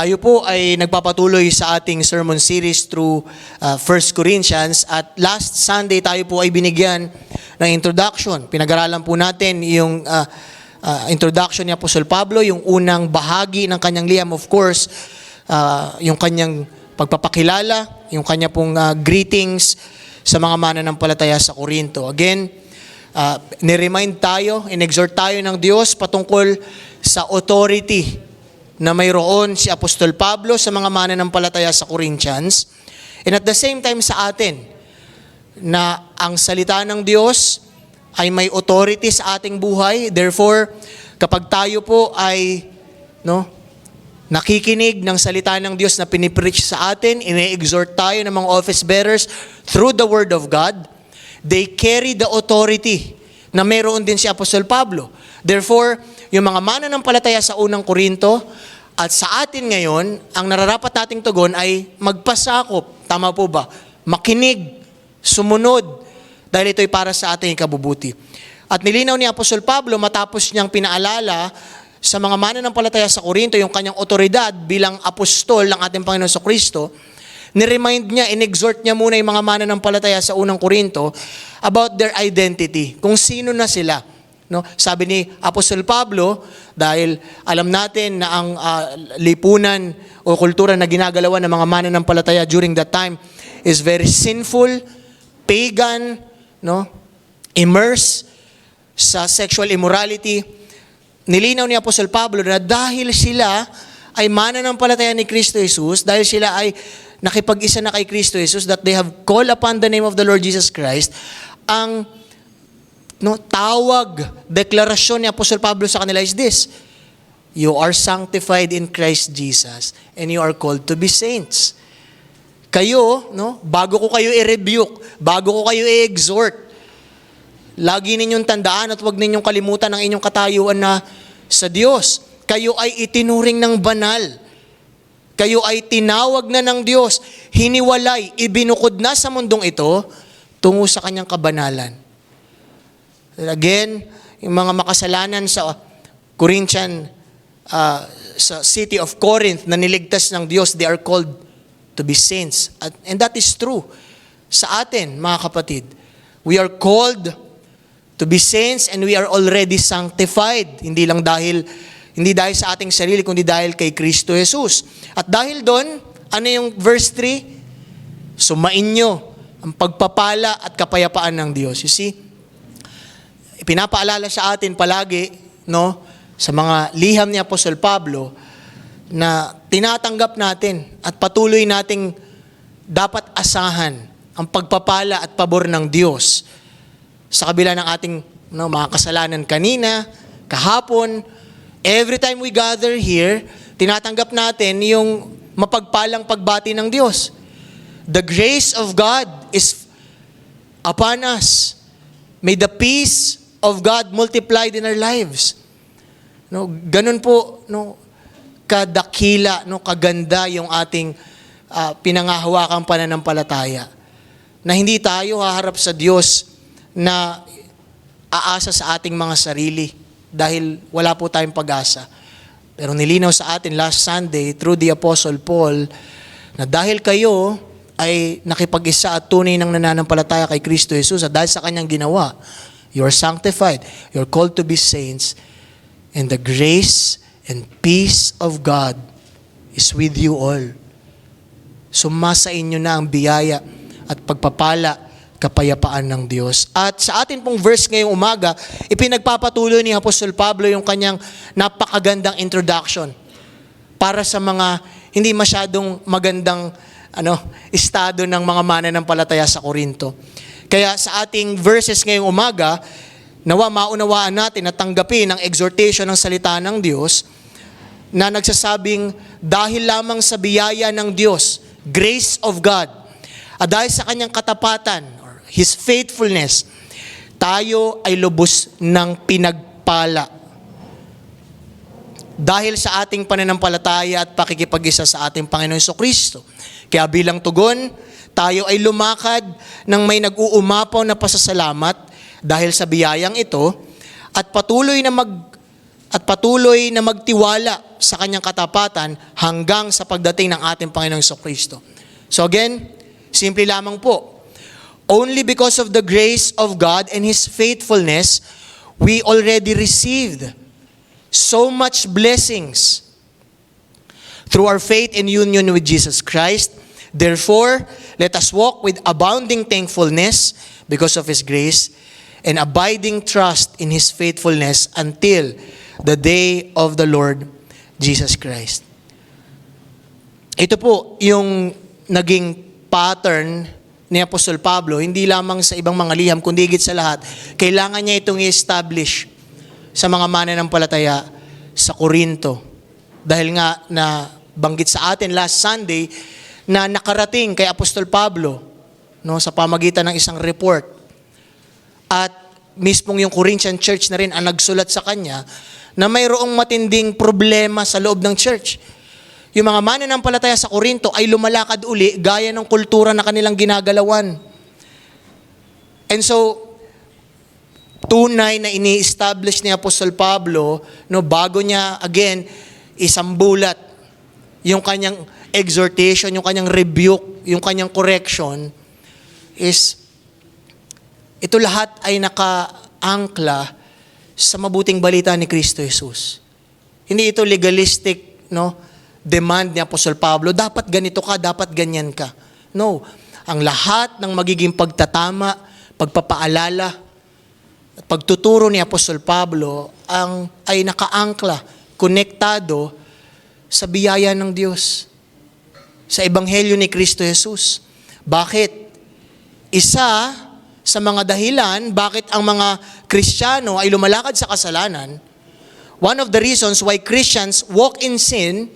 Tayo po ay nagpapatuloy sa ating sermon series through 1 Corinthians at last Sunday tayo po ay binigyan ng introduction. Pinag-aralan po natin yung introduction ni Apostol Pablo, yung unang bahagi ng kanyang liham, of course, yung kanyang pagpapakilala, yung kanya pong greetings sa mga mananampalataya sa Corinto. Again, niremind tayo, in-exhort tayo ng Diyos patungkol sa authority na mayroon si Apostol Pablo sa mga mananampalataya sa Corinthians. And at the same time sa atin, na ang salita ng Diyos ay may authority sa ating buhay. Therefore, kapag tayo po ay nakikinig ng salita ng Diyos na pinipreach sa atin, ine-exhort tayo ng mga office bearers through the Word of God, they carry the authority na mayroon din si Apostol Pablo. Therefore, yung mga mananampalataya sa unang Korinto at sa atin ngayon, ang nararapat nating tugon ay magpasakop. Tama po ba? Makinig, sumunod, dahil ito ay para sa ating ikabubuti. At nilinaw ni Apostol Pablo matapos niyang pinaalala sa mga mananampalataya sa Korinto yung kanyang otoridad bilang apostol ng ating Panginoon sa Kristo, ni-remind niya, in-exhort niya muna yung mga mananampalataya sa unang Korinto about their identity, kung sino na sila. Sabi ni Apostol Pablo, dahil alam natin na ang lipunan o kultura na ginagalawan ng mga mananampalataya during that time is very sinful, pagan, immersed sa sexual immorality. Nilinaw ni Apostol Pablo na dahil sila ay mananampalataya ni Kristo Jesus, dahil sila ay nakipag-isa na kay Kristo Jesus, that they have called upon the name of the Lord Jesus Christ, ang tawag, deklarasyon ni Apostol Pablo sa kanila is this: you are sanctified in Christ Jesus and you are called to be saints. Kayo, bago ko kayo i-rebuke, bago ko kayo i-exhort, lagi ninyong tandaan at huwag ninyong kalimutan ang inyong katayuan na sa Diyos. Kayo ay itinuring ng banal. Kayo ay tinawag na ng Diyos, hiniwalay, ibinukod na sa mundong ito tungo sa kanyang kabanalan. Again, yung mga makasalanan sa Corinthian, sa city of Corinth na niligtas ng Diyos, they are called to be saints. And that is true sa atin, mga kapatid. We are called to be saints and we are already sanctified. Hindi dahil sa ating sarili, kundi dahil kay Kristo Jesus. At dahil doon, ano yung verse 3? Sumainyo ang pagpapala at kapayapaan ng Diyos. You see, pinapaalala sa atin palagi, sa mga liham ni Apostol Pablo, na tinatanggap natin at patuloy nating dapat asahan ang pagpapala at pabor ng Diyos sa kabila ng ating mga kasalanan kanina, kahapon. Every time we gather here, tinatanggap natin yung mapagpalang pagbati ng Diyos. The grace of God is upon us. May the peace of God multiplied in our lives. Ganun po, kadakila, kaganda yung ating pinangahawakang pananampalataya. Na hindi tayo haharap sa Diyos na aasa sa ating mga sarili dahil wala po tayong pag-asa. Pero nilinaw sa atin last Sunday through the Apostle Paul na dahil kayo ay nakipag-isa at tunay ng nananampalataya kay Kristo Jesus at dahil sa kanyang ginawa, you are sanctified, you are called to be saints, and the grace and peace of God is with you all. Sumasa inyo na ang biyaya at pagpapala, kapayapaan ng Diyos. At sa atin pong verse ngayong umaga, ipinagpapatuloy ni Apostol Pablo yung kanyang napakagandang introduction para sa mga hindi masyadong magandang estado ng mga mananampalataya sa Korinto. Kaya sa ating verses ngayong umaga, nawa maunawaan natin at tanggapin ang exhortation ng salita ng Diyos na nagsasabing dahil lamang sa biyaya ng Diyos, grace of God, at dahil sa kanyang katapatan, or His faithfulness, tayo ay lubos ng pinagpala. Dahil sa ating pananampalataya at pakikipag-isa sa ating Panginoon Kristo. Kaya bilang tugon, tayo ay lumakad ng may nag-uumapaw na pasasalamat dahil sa biyayang ito at patuloy na magtiwala sa kanyang katapatan hanggang sa pagdating ng ating Panginoong Kristo. So again, simple lamang po. Only because of the grace of God and His faithfulness, we already received so much blessings through our faith and union with Jesus Christ. Therefore, let us walk with abounding thankfulness because of His grace and abiding trust in His faithfulness until the day of the Lord Jesus Christ. Ito po yung naging pattern ni Apostol Pablo, hindi lamang sa ibang mga liham, kundi higit sa lahat, kailangan niya itong i-establish sa mga mananampalataya sa Korinto. Dahil nga na banggit sa atin last Sunday na nakarating kay Apostol Pablo, no, sa pamagitan ng isang report. At mismong yung Corinthian church na rin ang nagsulat sa kanya na mayroong matinding problema sa loob ng church. Yung mga mananampalataya sa Korinto ay lumalakad uli gaya ng kultura na kanilang ginagalawan. And so, tunay na ini-establish ni Apostol Pablo, no, bago niya, again, isambulat yung kanyang exhortation, yung kanyang rebuke, yung kanyang correction, is ito lahat ay nakaangkla sa mabuting balita ni Kristo Jesus. Hindi ito legalistic, no, demand ni Apostol Pablo, dapat ganito ka, dapat ganyan ka. No, ang lahat ng magiging pagtatama, pagpapaalala, at pagtuturo ni Apostol Pablo ay nakaangkla, konektado sa biyaya ng Diyos, sa Ebanghelyo ni Kristo Jesus. Bakit? Isa sa mga dahilan bakit ang mga Kristiyano ay lumalakad sa kasalanan, one of the reasons why Christians walk in sin,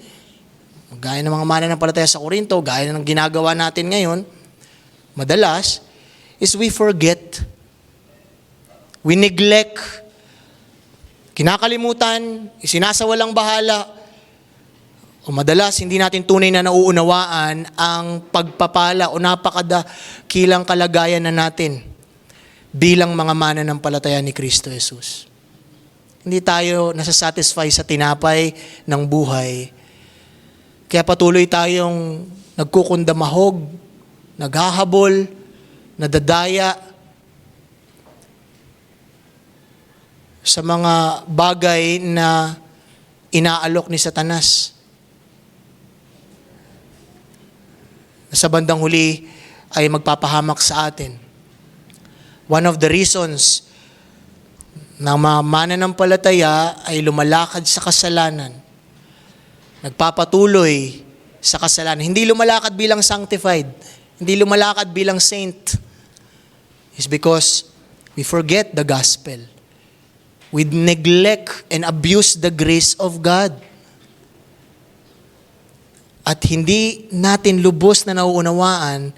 gaya ng mga mananampalataya sa Korinto, gaya ng ginagawa natin ngayon, madalas, is we forget, we neglect, kinakalimutan, isinasawalang bahala, o madalas, hindi natin tunay na nauunawaan ang pagpapala o napakadakilang kalagayan na natin bilang mga mananampalataya ni Kristo Jesus. Hindi tayo nasasatisfy sa tinapay ng buhay. Kaya patuloy tayong nagkukundamahog, naghahabol, nadadaya sa mga bagay na inaalok ni Satanas. Sa bandang huli ay magpapahamak sa atin. One of the reasons na mga mananampalataya ay lumalakad sa kasalanan, nagpapatuloy sa kasalanan, hindi lumalakad bilang sanctified, hindi lumalakad bilang saint, is because we forget the gospel. We neglect and abuse the grace of God. At hindi natin lubos na nauunawaan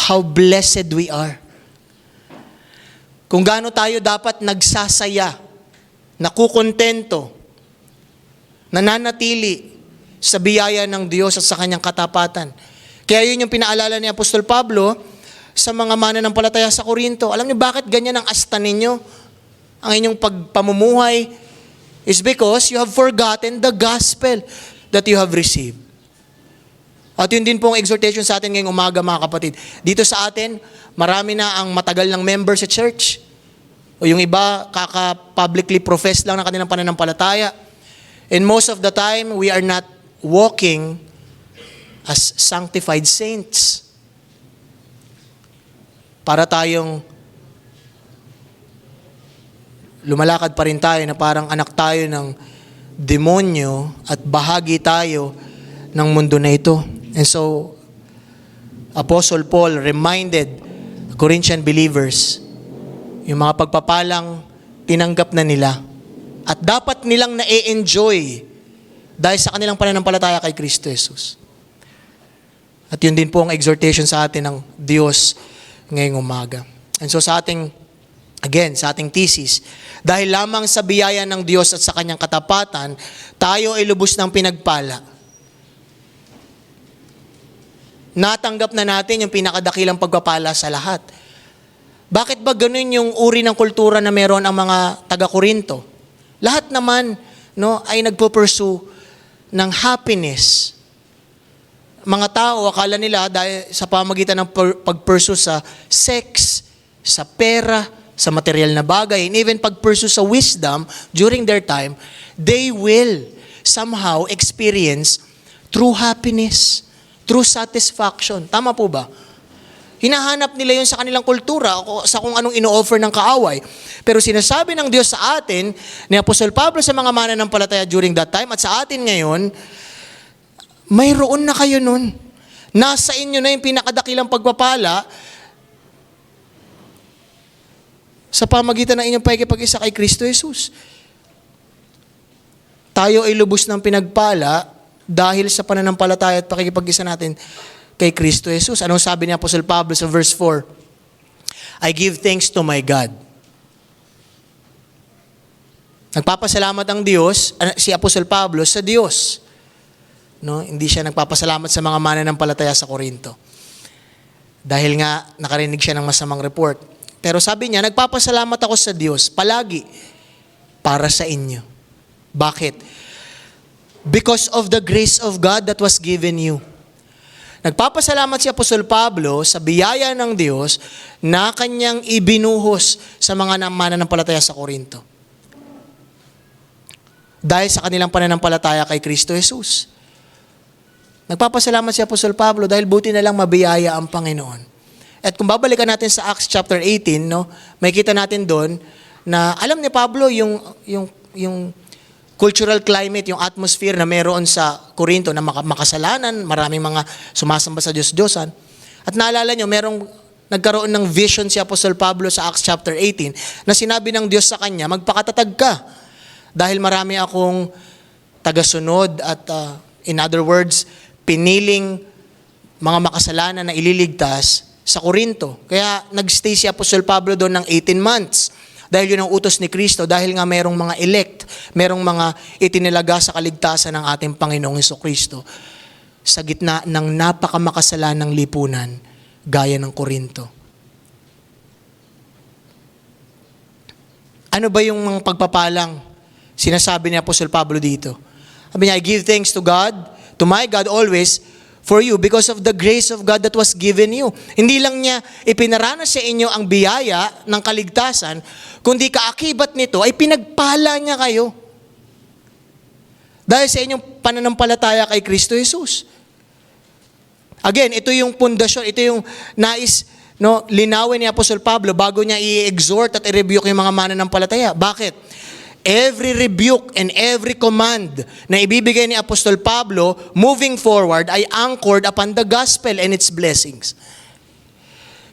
how blessed we are. Kung gaano tayo dapat nagsasaya, nakukontento, nananatili sa biyaya ng Diyos at sa kanyang katapatan. Kaya yun yung pinaalala ni Apostol Pablo sa mga mananampalataya sa Korinto. Alam niyo bakit ganyan ang asta ninyo? Ang inyong pagpamumuhay is because you have forgotten the gospel that you have received. At yun din pong exhortation sa atin ngayong umaga, mga kapatid. Dito sa atin, marami na ang matagal ng member sa church. O yung iba, kaka-publicly profess lang ng kanilang pananampalataya. And most of the time, we are not walking as sanctified saints. Para tayong lumalakad pa rin tayo na parang anak tayo ng demonyo at bahagi tayo ng mundo na ito. And so, Apostle Paul reminded Corinthian believers, yung mga pagpapalang tinanggap na nila at dapat nilang na-enjoy dahil sa kanilang pananampalataya kay Kristo Jesus. At yun din po ang exhortation sa atin ng Diyos ngayong umaga. And so sa ating, again, sa ating thesis, dahil lamang sa biyaya ng Diyos at sa kanyang katapatan, tayo ay lubos ng pinagpala. Natanggap na natin yung pinakadakilang pagpapala sa lahat. Bakit ba ganun yung uri ng kultura na meron ang mga taga-Korinto? Lahat naman, no, ay nagpo-pursue ng happiness. Mga tao, akala nila dahil sa pamagitan ng pag-pursue sa sex, sa pera, sa material na bagay, and even pag-pursue sa wisdom during their time, they will somehow experience true happiness, true satisfaction. Tama po ba? Hinahanap nila yun sa kanilang kultura o sa kung anong ino-offer ng kaaway. Pero sinasabi ng Diyos sa atin, ni Apostol Pablo sa mga mananampalataya during that time at sa atin ngayon, mayroon na kayo nun. Nasa inyo na yung pinakadakilang pagpapala sa pamagitan ng inyong pakikipag-isa kay Kristo Jesus. Tayo ay lubos ng pinagpala dahil sa pananampalataya at pakikipag-isa natin kay Kristo Jesus. Anong sabi ni Apostol Pablo sa verse 4? I give thanks to my God. Nagpapasalamat ang Diyos, si Apostol Pablo, sa Diyos. No, hindi siya nagpapasalamat sa mga mananampalataya sa Korinto. Dahil nga nakarinig siya ng masamang report. Pero sabi niya, nagpapasalamat ako sa Diyos palagi para sa inyo. Bakit? Because of the grace of God that was given you. Nagpapasalamat si Apostol Pablo sa biyaya ng Diyos na kanyang ibinuhos sa mga mananampalataya sa Korinto. Dahil sa kanilang pananampalataya kay Kristo Jesus. Nagpapasalamat si Apostol Pablo dahil buti na lang mabiyaya ang Panginoon. At kung babalikan natin sa Acts chapter 18, no, may kita natin doon na alam ni Pablo yung cultural climate, yung atmosphere na meron sa Korinto na makasalanan, maraming mga sumasamba sa Diyos-Diyosan. At naalala nyo, nagkaroon ng vision si Apostol Pablo sa Acts chapter 18 na sinabi ng Diyos sa kanya, magpakatatag ka dahil marami akong tagasunod at in other words, piniling mga makasalanan na ililigtas sa Korinto. Kaya nagstay si Apostol Pablo doon ng 18 months. Dahil yun ang utos ni Kristo, dahil nga merong mga elect, merong mga itinilaga sa kaligtasan ng ating Panginoong Hesukristo sa gitna ng napakamakasalanang lipunan gaya ng Korinto. Ano ba yung mga pagpapalang sinasabi ni Apostol Pablo dito? Sabi niya, I give thanks to God, to my God always, for you because of the grace of God that was given you. Hindi lang niya ipinaranas sa inyo ang biyaya ng kaligtasan, kundi kaakibat nito ay pinagpala niya kayo. Dahil sa inyong pananampalataya kay Kristo Jesus. Again, ito yung pundasyon, ito yung nais linawin ni Apostol Pablo bago niya i-exhort at i-rebuke yung mga mananampalataya. Bakit? Every rebuke and every command na ibibigay ni Apostol Pablo moving forward ay anchored upon the gospel and its blessings.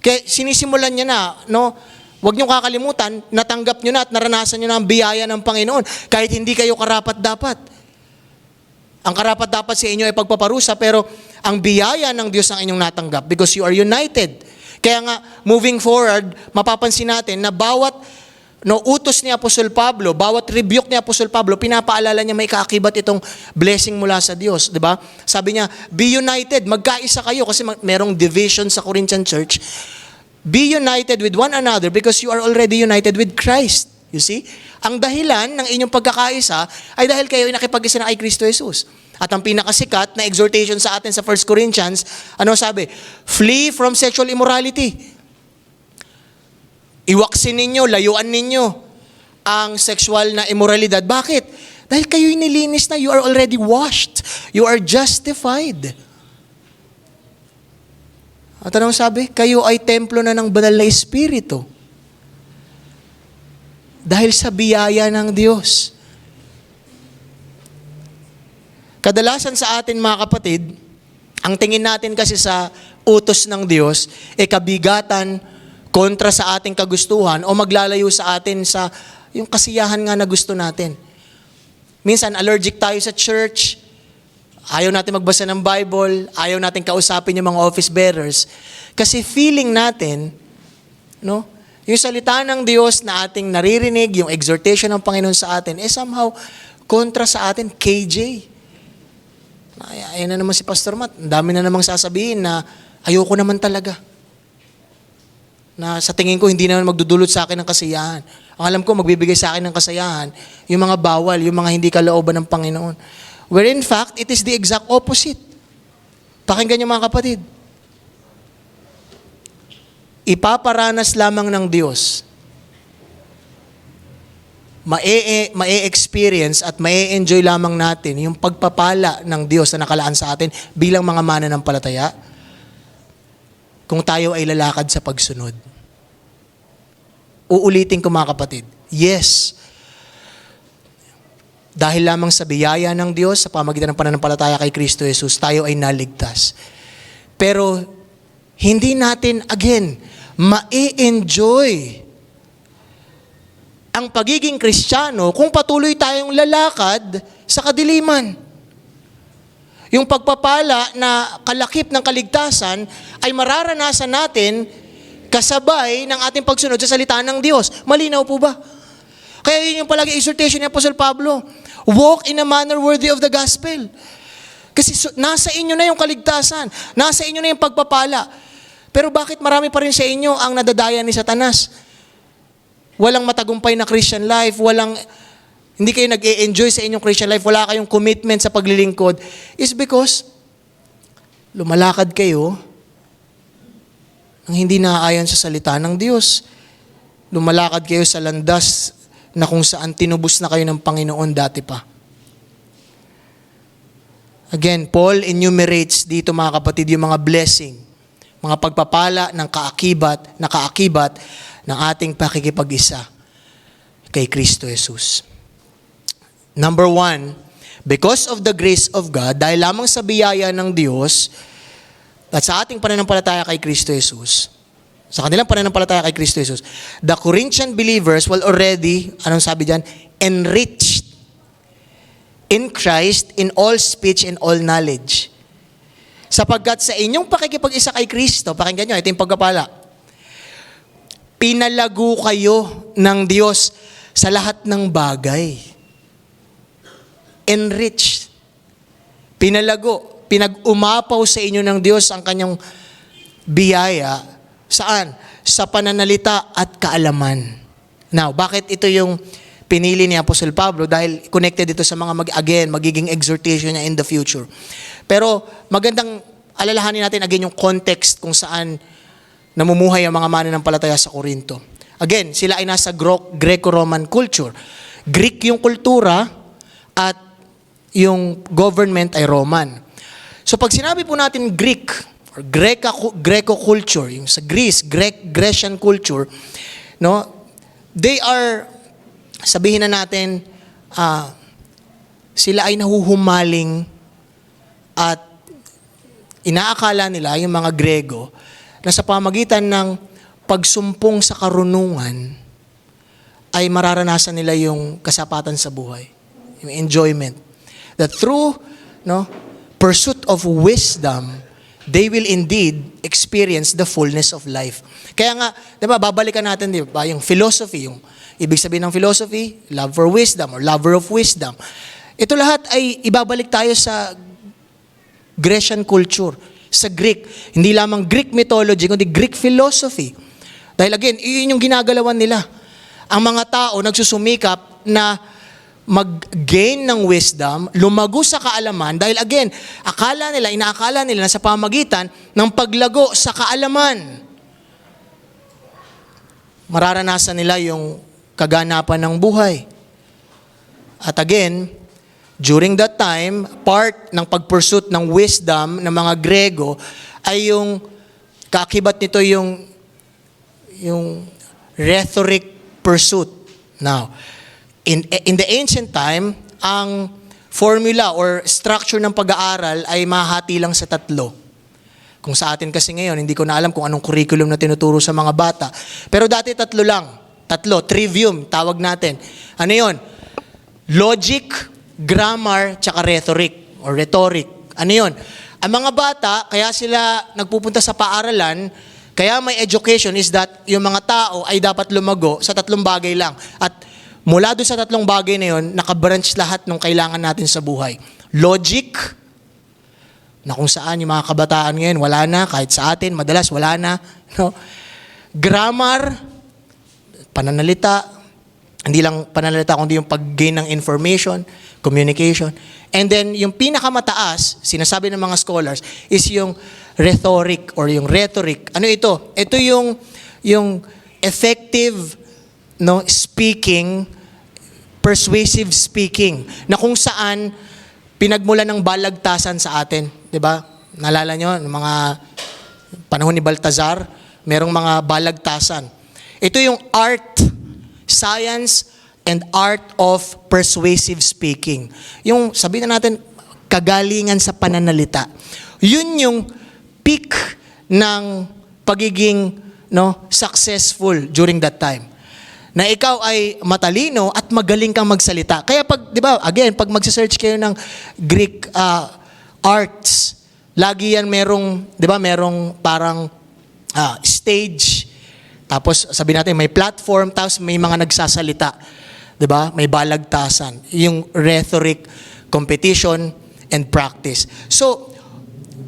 Kaya sinisimulan niya na, huwag niyong kakalimutan, natanggap niyo na at naranasan niyo na ang biyaya ng Panginoon kahit hindi kayo karapat-dapat. Ang karapat-dapat sa inyo ay pagpaparusa, pero ang biyaya ng Diyos ang inyong natanggap because you are united. Kaya nga, moving forward, mapapansin natin na bawat utos ni Apostol Pablo, bawat rebuke ni Apostol Pablo, pinapaalala niya may kaakibat itong blessing mula sa Diyos, di ba? Sabi niya, be united, magkaisa kayo kasi merong division sa Corinthian church. Be united with one another because you are already united with Christ. You see? Ang dahilan ng inyong pagkakaisa ay dahil kayo ay nakipag-isa na kay Kristo Jesus. At ang pinakasikat na exhortation sa atin sa 1 Corinthians, ano sabi? Flee from sexual immorality. Iwaksin ninyo, layuan ninyo ang sexual na immoralidad. Bakit? Dahil kayo'y nilinis na. You are already washed. You are justified. At anong sabi? Kayo ay templo na ng banal na Espiritu. Dahil sa biyaya ng Diyos. Kadalasan sa atin mga kapatid, ang tingin natin kasi sa utos ng Diyos, kabigatan, kontra sa ating kagustuhan o maglalayo sa atin sa yung kasiyahan nga na gusto natin. Minsan, allergic tayo sa church, ayaw natin magbasa ng Bible, ayaw natin kausapin yung mga office bearers. Kasi feeling natin, yung salita ng Diyos na ating naririnig, yung exhortation ng Panginoon sa atin, somehow kontra sa atin, KJ. Ayan na naman si Pastor Matt, ang dami na namang sasabihin na ayoko naman talaga. Na sa tingin ko hindi naman magdudulot sa akin ng kasiyahan. Ang alam ko magbibigay sa akin ng kasiyahan, yung mga bawal, yung mga hindi kalooban ng Panginoon. Where in fact, it is the exact opposite. Pakinggan niyo mga kapatid. Ipaparanas lamang ng Diyos, mae-experience at mae-enjoy lamang natin yung pagpapala ng Diyos na nakalaan sa atin bilang mga mananampalataya kung tayo ay lalakad sa pagsunod. Uulitin ko mga kapatid, yes, dahil lamang sa biyaya ng Diyos sa pamagitan ng pananampalataya kay Kristo Jesus, tayo ay naligtas. Pero hindi natin, again, ma-enjoy ang pagiging Kristiyano kung patuloy tayong lalakad sa kadiliman. Yung pagpapala na kalakip ng kaligtasan ay mararanasan natin kasabay ng ating pagsunod sa salita ng Diyos. Malinaw po ba? Kaya yun yung palagi exhortation ni Apostle Pablo. Walk in a manner worthy of the gospel. Kasi nasa inyo na yung kaligtasan. Nasa inyo na yung pagpapala. Pero bakit marami pa rin sa inyo ang nadadaya ni Satanas? Walang matagumpay na Christian life, hindi kayo nag-e-enjoy sa inyong Christian life, wala kayong commitment sa paglilingkod, is because lumalakad kayo ng hindi naaayon sa salita ng Diyos. Lumalakad kayo sa landas na kung saan tinubos na kayo ng Panginoon dati pa. Again, Paul enumerates dito mga kapatid yung mga blessing, mga pagpapala ng kaakibat ng ating pakikipag-isa kay Kristo Jesus. Number 1, because of the grace of God, dahil lamang sa biyaya ng Diyos at sa ating pananampalataya kay Kristo Jesus, sa kanilang pananampalataya kay Kristo Jesus, the Corinthian believers were already, anong sabi dyan? Enriched in Christ in all speech and all knowledge. Sapagkat sa inyong pakikipag-isa kay Kristo, pakinggan nyo, ito yung pagpapala, pinalago kayo ng Diyos sa lahat ng bagay. Enriched. Pinalago. Pinag-umapaw sa inyo ng Diyos ang kanyang biyaya. Saan? Sa pananalita at kaalaman. Now, bakit ito yung pinili ni Apostle Pablo? Dahil connected ito sa mga, magiging exhortation niya in the future. Pero magandang alalahanin natin again yung context kung saan namumuhay ang mga mananampalataya sa Korinto. Again, sila ay nasa Greco-Roman culture. Greek yung kultura at yung government ay Roman. So pag sinabi po natin Greek or Greco culture, yung sa Greece, Grecian culture, no? They are, sabihin na natin, sila ay nahuhumaling at inaakala nila, yung mga Grego, na sa pamagitan ng pagsumpong sa karunungan ay mararanasan nila yung kasapatan sa buhay, yung enjoyment. That through pursuit of wisdom, they will indeed experience the fullness of life. Kaya nga, di ba, babalikan natin, di ba, yung philosophy, yung ibig sabihin ng philosophy, love for wisdom or lover of wisdom. Ito lahat ay ibabalik tayo sa Grecian culture, sa Greek. Hindi lamang Greek mythology, kundi Greek philosophy. Dahil again, yun yung ginagalawan nila. Ang mga tao nagsusumikap na mag-gain ng wisdom, lumago sa kaalaman, dahil again, inaakala nila na sa pamagitan ng paglago sa kaalaman, mararanasan nila yung kaganapan ng buhay. At again, during that time, part ng pag-pursuit ng wisdom ng mga Grego ay yung kaakibat nito yung rhetoric pursuit. Now, in the ancient time, ang formula or structure ng pag-aaral ay mahati lang sa 3. Kung sa atin kasi ngayon, hindi ko na alam kung anong curriculum na tinuturo sa mga bata. Pero dati 3 lang. 3, trivium, tawag natin. Ano yun? Logic, grammar, tsaka rhetoric or rhetoric. Ano yun? Ang mga bata, kaya sila nagpupunta sa paaralan, kaya may education is that yung mga tao ay dapat lumago sa 3 bagay lang. At mula doon sa 3 bagay na yun, nakabranch lahat ng kailangan natin sa buhay. Logic, na kung saan yung mga kabataan ngayon, wala na, kahit sa atin, madalas wala na. No? Grammar, pananalita, hindi lang pananalita, kundi yung pag-gain ng information, communication. And then, yung pinakamataas, sinasabi ng mga scholars, is yung rhetoric or yung rhetoric. Ano ito? Ito yung effective speaking, persuasive speaking, na kung saan pinagmula ng balagtasan sa atin. 'Di ba? Naalala nyo, ng mga panahon ni Baltazar, merong mga balagtasan. Ito yung art, science, and art of persuasive speaking. Yung, sabihin na natin, kagalingan sa pananalita. Yun yung peak ng pagiging successful during that time. Na ikaw ay matalino at magaling kang magsalita. Kaya pag, di ba, again, pag magsa-search kayo ng Greek arts, lagi yan merong, di ba, merong parang stage, tapos sabi natin may platform, tapos may mga nagsasalita. 'Di ba? May balagtasan, yung rhetoric, competition, and practice. So,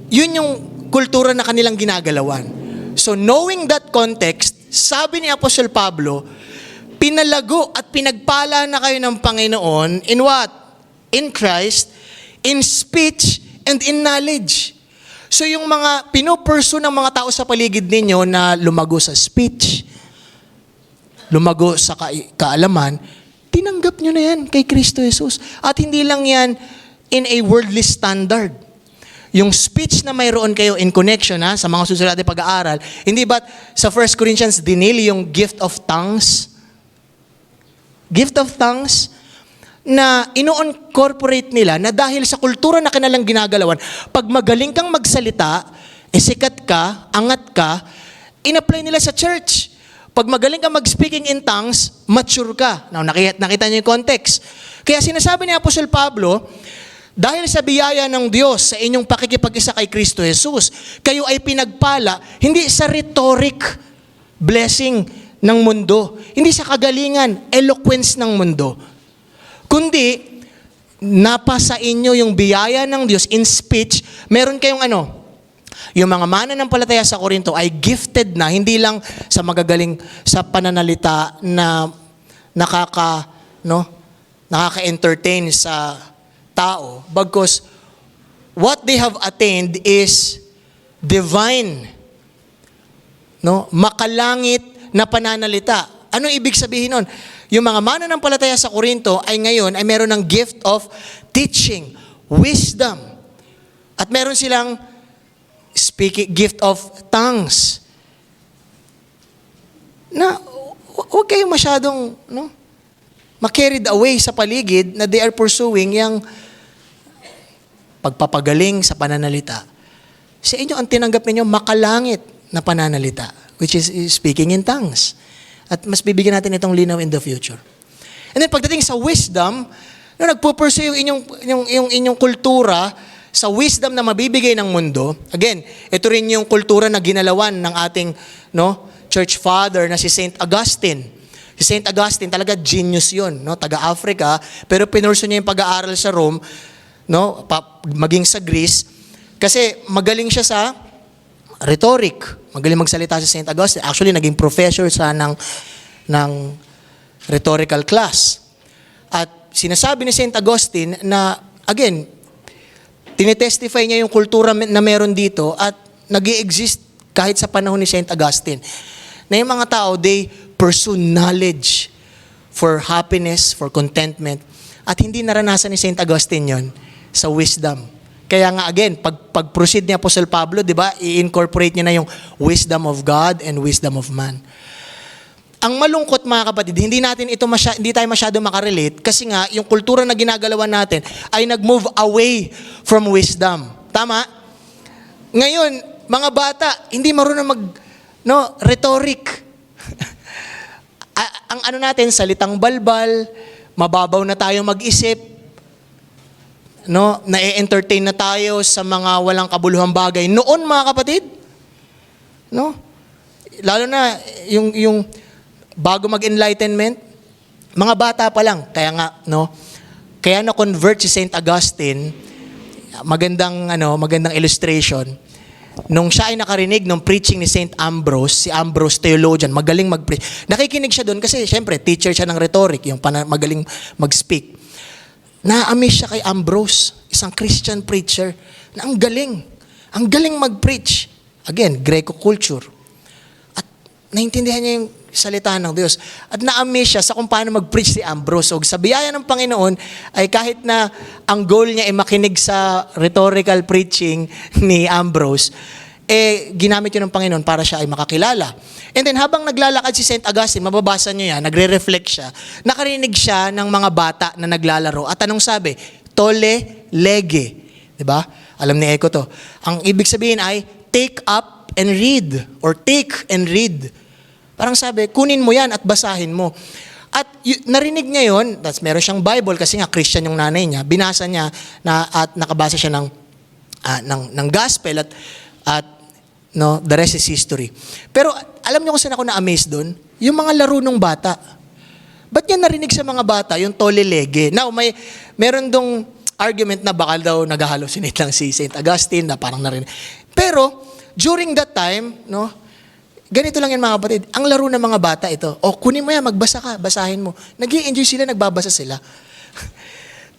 yun yung kultura na kanilang ginagalawan. So, knowing that context, sabi ni Apostle Pablo, pinalago at pinagpala na kayo ng Panginoon in what? In Christ, in speech, and in knowledge. So, yung mga pinupursue ng mga tao sa paligid ninyo na lumago sa speech, lumago sa kaalaman, tinanggap nyo na yan kay Kristo Jesus. At hindi lang yan in a worldly standard. Yung speech na mayroon kayo in connection sa mga susunod natin pag-aaral, hindi ba't sa 1 Corinthians dinili yung gift of tongues? Gift of tongues na ino-incorporate nila na dahil sa kultura na kanilang ginagalawan, pag magaling kang magsalita, sikat ka, angat ka, in-apply nila sa church. Pag magaling ka mag-speaking in tongues, mature ka. Now, nakita niyo yung context. Kaya sinasabi ni Apostle Pablo, dahil sa biyaya ng Diyos sa inyong pakikipag-isa kay Kristo Jesus, kayo ay pinagpala, hindi sa rhetoric blessing ng mundo, hindi sa kagalingan, eloquence ng mundo, kundi napasa inyo yung biyaya ng Diyos in speech. Meron kayong yung mga mananampalataya sa Korinto ay gifted na, hindi lang sa magagaling sa pananalita na nakaka-entertain sa tao, bagkus what they have attained is divine, makalangit na pananalita. Ano ibig sabihin nun? Yung mga mananampalataya sa Korinto ay ngayon ay meron ng gift of teaching, wisdom, at meron silang gift of tongues. Na huwag kayong masyadong ma-carried away sa paligid na they are pursuing yung pagpapagaling sa pananalita. Sa inyo ang tinanggap ninyo makalangit na pananalita, which is speaking in tongues. At mas bibigyan natin itong linaw in the future. And then pagdating sa wisdom, nagpupursue yung inyong kultura sa wisdom na mabibigay ng mundo. Again, ito rin yung kultura na ginalawan ng ating church father na si Saint Augustine. Si Saint Augustine talaga genius yun, taga-Africa, pero pinurso niya yung pag-aaral sa Rome, maging sa Greece, kasi magaling siya sa rhetoric. Magaling magsalita si Saint Augustine. Actually, naging professor siya ng rhetorical class. At sinasabi ni Saint Augustine na, again, tinetestify niya yung kultura na meron dito at nag-i-exist kahit sa panahon ni Saint Augustine. Na yung mga tao, they pursue knowledge for happiness, for contentment. At hindi naranasan ni Saint Augustine yon sa wisdom. Kaya nga again, pag-proceed ni Apostle Pablo, di ba, i-incorporate niya na yung wisdom of God and wisdom of man. Ang malungkot mga kapatid, hindi tayo masyado makarelate kasi nga yung kultura na ginagalawan natin ay nag-move away from wisdom. Tama? Ngayon, mga bata, hindi marunong rhetoric. Ang natin, salitang balbal, mababaw na tayo mag-isip, na-entertain na tayo sa mga walang kabuluhang bagay. Noon mga kapatid, lalo na yung bago mag-enlightenment, mga bata pa lang. Kaya nga, kaya na-convert si Saint Augustine, magandang illustration. Nung siya ay nakarinig ng preaching ni Saint Ambrose, si Ambrose theologian, magaling mag-preach. Nakikinig siya doon kasi syempre teacher siya ng rhetoric, yung magaling mag-speak. Na-amaze siya kay Ambrose, isang Christian preacher, na ang galing mag-preach. Again, Greco culture. At naintindihan niya yung salita ng Diyos. At na-amaze siya sa kung paano mag-preach si Ambrose. So, sa biyaya ng Panginoon, ay kahit na ang goal niya ay makinig sa rhetorical preaching ni Ambrose, ginamit yun ng Panginoon para siya ay makakilala. And then, habang naglalakad si St. Augustine, mababasa niyo yan, nagre-reflect siya, nakarinig siya ng mga bata na naglalaro. At anong sabi? Tole lege. Diba? Alam ni Eko to. Ang ibig sabihin ay, take up and read. Or take and read. Parang sabi, kunin mo yan at basahin mo. At narinig niya yun, meron siyang Bible, kasi nga Christian yung nanay niya, binasa niya at nakabasa siya ng gospel at no, the rest is history. Pero alam niyo kung saan ako na-amaze doon? Yung mga laro ng bata. Ba't niya narinig sa mga bata yung tole lege? Now, meron dong argument na baka daw nag-hallucinate lang si St. Augustine na parang narinig. Pero, during that time, no, ganito lang yan mga kapatid, ang laro ng mga bata ito, kunin mo yan, magbasa ka, basahin mo. Nag-i-enjoy sila, nagbabasa sila.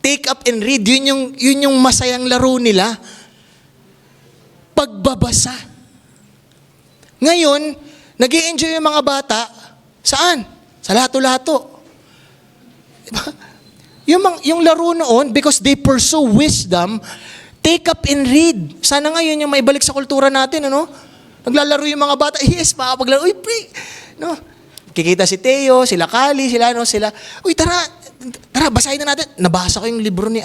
Take up and read, yun yung masayang laro nila. Pagbabasa. Ngayon, nag-i-enjoy yung mga bata, saan? Sa lato-lato. Diba? Yung laro noon, because they pursue wisdom, take up and read. Sana ngayon yung maibalik sa kultura natin, ano? Naglalaro yung mga bata, yes, makapaglaro, uy, pre! No? Kikita si Teo, sila Kali, sila, uy, tara, basahin na natin. Nabasa ko yung libro ni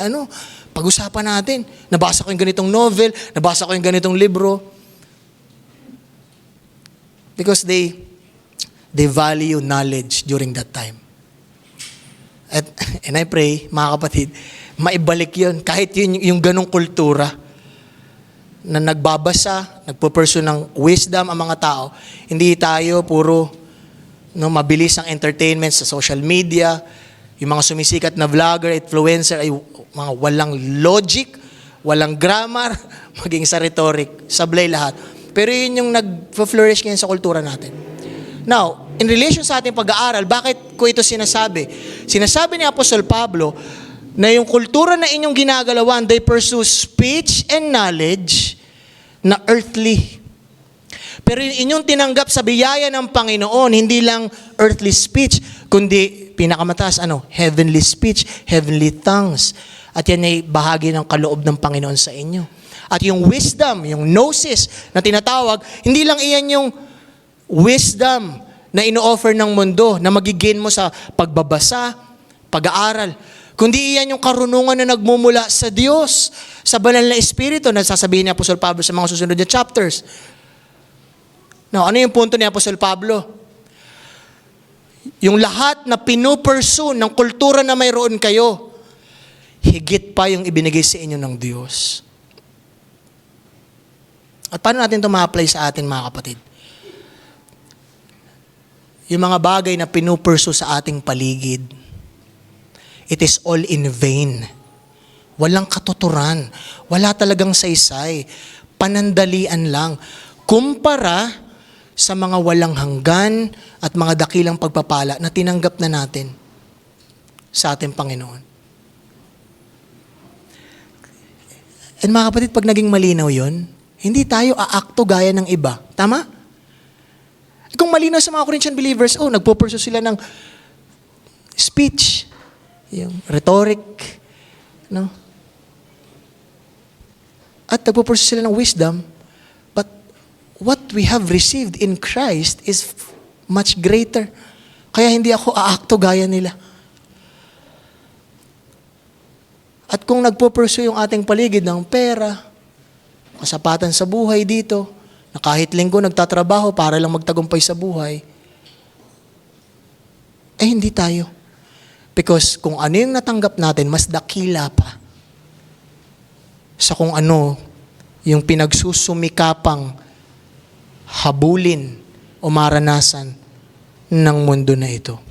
pag-usapan natin. Nabasa ko yung ganitong novel, nabasa ko yung ganitong libro. Because they value knowledge during that time. And I pray, mga kapatid, maibalik yun. Kahit yun yung ganong kultura na nagbabasa, nagpupursue ng wisdom ang mga tao, hindi tayo puro mabilis ang entertainment sa social media, yung mga sumisikat na vlogger, influencer, ay mga walang logic, walang grammar, maging sa rhetoric, sablay lahat. Pero yun yung nag-flourish ngayon sa kultura natin. Now, in relation sa ating pag-aaral, bakit ko ito sinasabi? Sinasabi ni Apostol Pablo na yung kultura na inyong ginagalawan, they pursue speech and knowledge na earthly. Pero yung inyong tinanggap sa biyaya ng Panginoon, hindi lang earthly speech, kundi pinakamataas, heavenly speech, heavenly tongues. At yan ay bahagi ng kaloob ng Panginoon sa inyo. At yung wisdom, yung gnosis na tinatawag, hindi lang iyan yung wisdom na ino-offer ng mundo na magigain mo sa pagbabasa, pag-aaral. Kundi iyan yung karunungan na nagmumula sa Diyos, sa banal na Espiritu na sasabihin ni Apostol Pablo sa mga susunod na chapters. Now, ano yung punto ni Apostol Pablo? Yung lahat na pinupursue ng kultura na mayroon kayo, higit pa yung ibinigay sa inyo ng Diyos. At paano natin ito ma-apply sa atin, mga kapatid? Yung mga bagay na pinupursu sa ating paligid, it is all in vain. Walang katuturan. Wala talagang saysay. Panandalian lang. Kumpara sa mga walang hanggan at mga dakilang pagpapala na tinanggap na natin sa ating Panginoon. And mga kapatid, pag naging malinaw yun, hindi tayo aakto gaya ng iba. Tama? Kung malinaw sa mga Corinthian believers, nagpupursue sila ng speech, yung rhetoric, no? At nagpupursue sila ng wisdom, but what we have received in Christ is much greater. Kaya hindi ako aakto gaya nila. At kung nagpupursue yung ating paligid ng pera, kasapatan sa buhay dito, na kahit linggo nagtatrabaho para lang magtagumpay sa buhay, hindi tayo. Because kung ano yung natanggap natin, mas dakila pa sa kung ano yung pinagsusumikapang habulin o maranasan ng mundo na ito.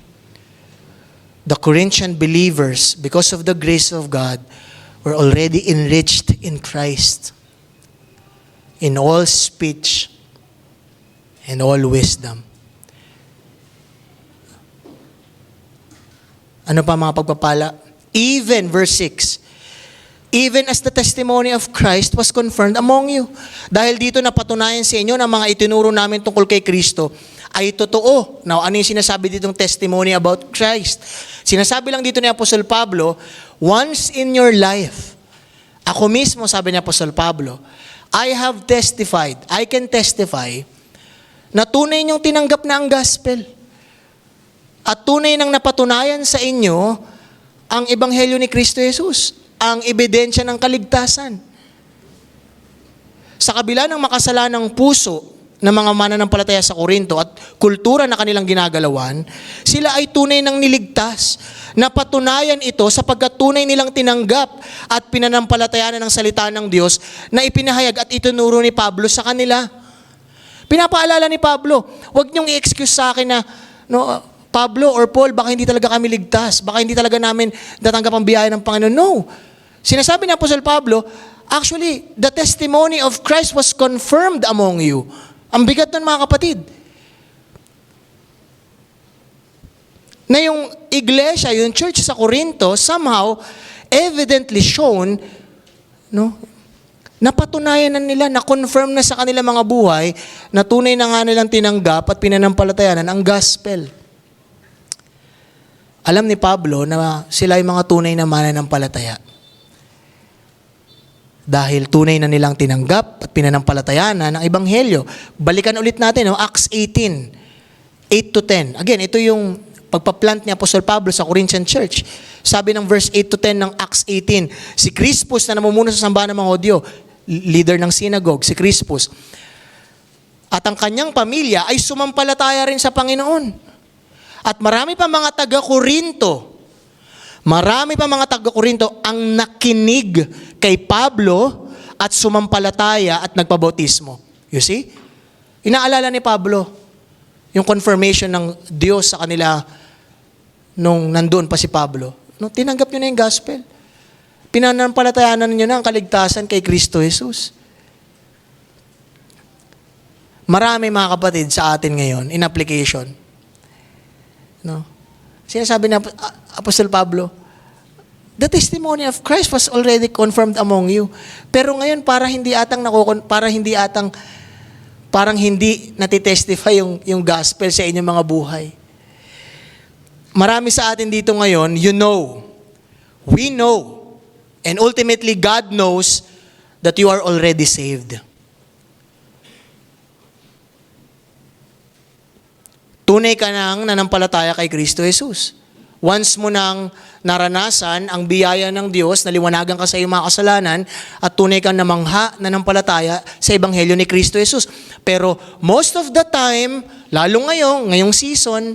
The Corinthian believers, because of the grace of God, were already enriched in Christ. In all speech and all wisdom. Ano pa mga pagpapala Even, verse 6, even as the testimony of Christ was confirmed among you. Dahil dito napatunayan sa inyo na mga itinuro namin tungkol kay Kristo ay totoo. Now, ano yung sinasabi ditong testimony about Christ? Sinasabi lang dito ni Apostol Pablo, once in your life, ako mismo, sabi ni Apostol Pablo, I have testified, I can testify, na tunay niyong tinanggap na ang gospel. At tunay nang napatunayan sa inyo ang ebanghelyo ni Kristo Jesus, ang ebidensya ng kaligtasan. Sa kabila ng makasalanang puso ng mga mananampalataya sa Korinto at kultura na kanilang ginagalawan, sila ay tunay nang niligtas. Napatunayan ito sapagkat tunay nilang tinanggap at pinanampalatayanan ng salita ng Diyos na ipinahayag at itinuro ni Pablo sa kanila. Pinapaalala ni Pablo, huwag niyong i-excuse sa akin na, no, Pablo or Paul, baka hindi talaga kami ligtas, baka hindi talaga namin natanggap ang biyaya ng Panginoon. No. Sinasabi ni Apostol Pablo, actually, the testimony of Christ was confirmed among you. Ang bigat nun, mga kapatid. Na yung iglesia, yung church sa Corinto, somehow, evidently shown, no, napatunayan na nila, na-confirm na sa kanila mga buhay, na tunay na nga nilang tinanggap at pinanampalatayanan ang gospel. Alam ni Pablo na sila ay mga tunay na mananampalataya. Dahil tunay na nilang tinanggap at pinanampalatayanan ng ebanghelyo. Balikan ulit natin, no? Acts 18, 8-10. Again, ito yung pagpaplant ni Apostol Pablo sa Corinthian Church. Sabi ng verse 8-10 ng Acts 18, si Crispus na namumuno sa sambahan ng mga Hudyo, leader ng synagogue, si Crispus, at ang kanyang pamilya ay sumampalataya rin sa Panginoon. At marami pa mga taga-Korinto ang nakinig kay Pablo at sumampalataya at nagpabautismo. You see? Inaalala ni Pablo yung confirmation ng Diyos sa kanila nung nandoon pa si Pablo. No, tinanggap nyo na yung gospel. Pinanampalatayanan nyo na ang kaligtasan kay Kristo Jesus. Marami mga kapatid sa atin ngayon in application. No? Sinasabi na Apostol Pablo, the testimony of Christ was already confirmed among you. Pero ngayon parang hindi natitestify yung gospel sa inyong mga buhay. Marami sa atin dito ngayon, we know, and ultimately God knows that you are already saved. Tunay ka nang nanampalataya kay Kristo Jesus. Once mo nang naranasan ang biyaya ng Diyos, naliwanagan ka sa iyong mga kasalanan, at tunay kang namangha, nanampalataya sa ebanghelyo ni Kristo Jesus. Pero most of the time, lalo ngayong season,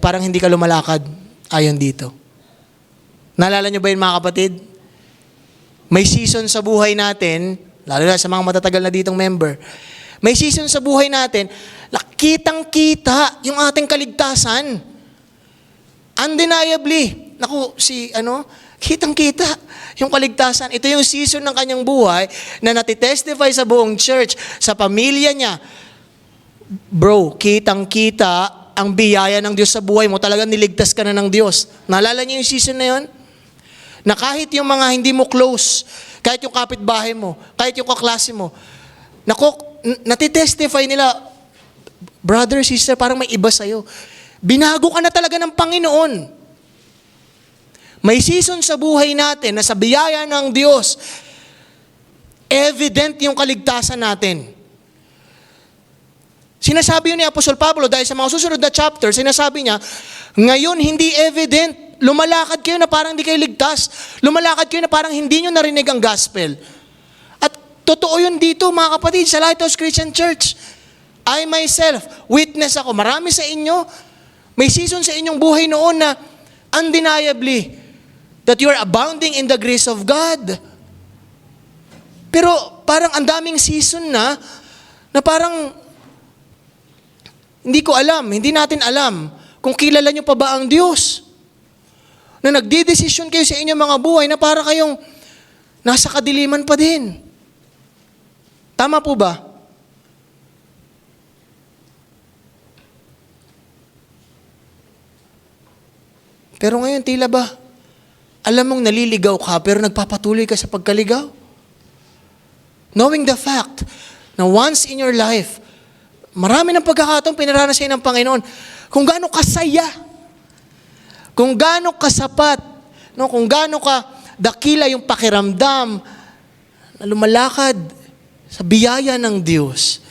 parang hindi ka lumalakad ayon dito. Naalala niyo ba yun, mga kapatid? May season sa buhay natin, lalo na sa mga matatagal na ditong member, may season sa buhay natin, kitang-kita yung ating kaligtasan. Undeniably. Kitang-kita yung kaligtasan. Ito yung season ng kanyang buhay na natitestify sa buong church, sa pamilya niya. Bro, kitang-kita ang biyaya ng Diyos sa buhay mo. Talagang niligtas ka na ng Diyos. Naalala niyo yung season na yun? Na kahit yung mga hindi mo close, kahit yung kapitbahay mo, kahit yung kaklase mo, natitestify nila, brother, sister, parang may iba sa'yo. Binago ka na talaga ng Panginoon. May season sa buhay natin na sa biyaya ng Diyos, evident yung kaligtasan natin. Sinasabi yun ni Apostol Pablo dahil sa mga susunod na chapter, sinasabi niya, ngayon hindi evident. Lumalakad kayo na parang hindi kayo ligtas. Lumalakad kayo na parang hindi nyo narinig ang gospel. At totoo yun dito, mga kapatid, sa Lighthouse Christian Church. I myself, witness ako. Marami sa inyo, may season sa inyong buhay noon na undeniably that you are abounding in the grace of God. Pero parang ang daming season na parang hindi ko alam, hindi natin alam kung kilala nyo pa ba ang Diyos. Na nagdidesisyon kayo sa inyong mga buhay na para kayong nasa kadiliman pa din. Tama po ba? Pero ngayon, tila ba? Alam mong naliligaw ka pero nagpapatuloy ka sa pagkaligaw. Knowing the fact na once in your life, marami ng pagkakataong pinaranas sa'yo ng Panginoon kung gaano kasaya, kung gaano kasapat, no, kung gaano ka dakila yung pakiramdam na lumalakad sa biyaya ng Diyos.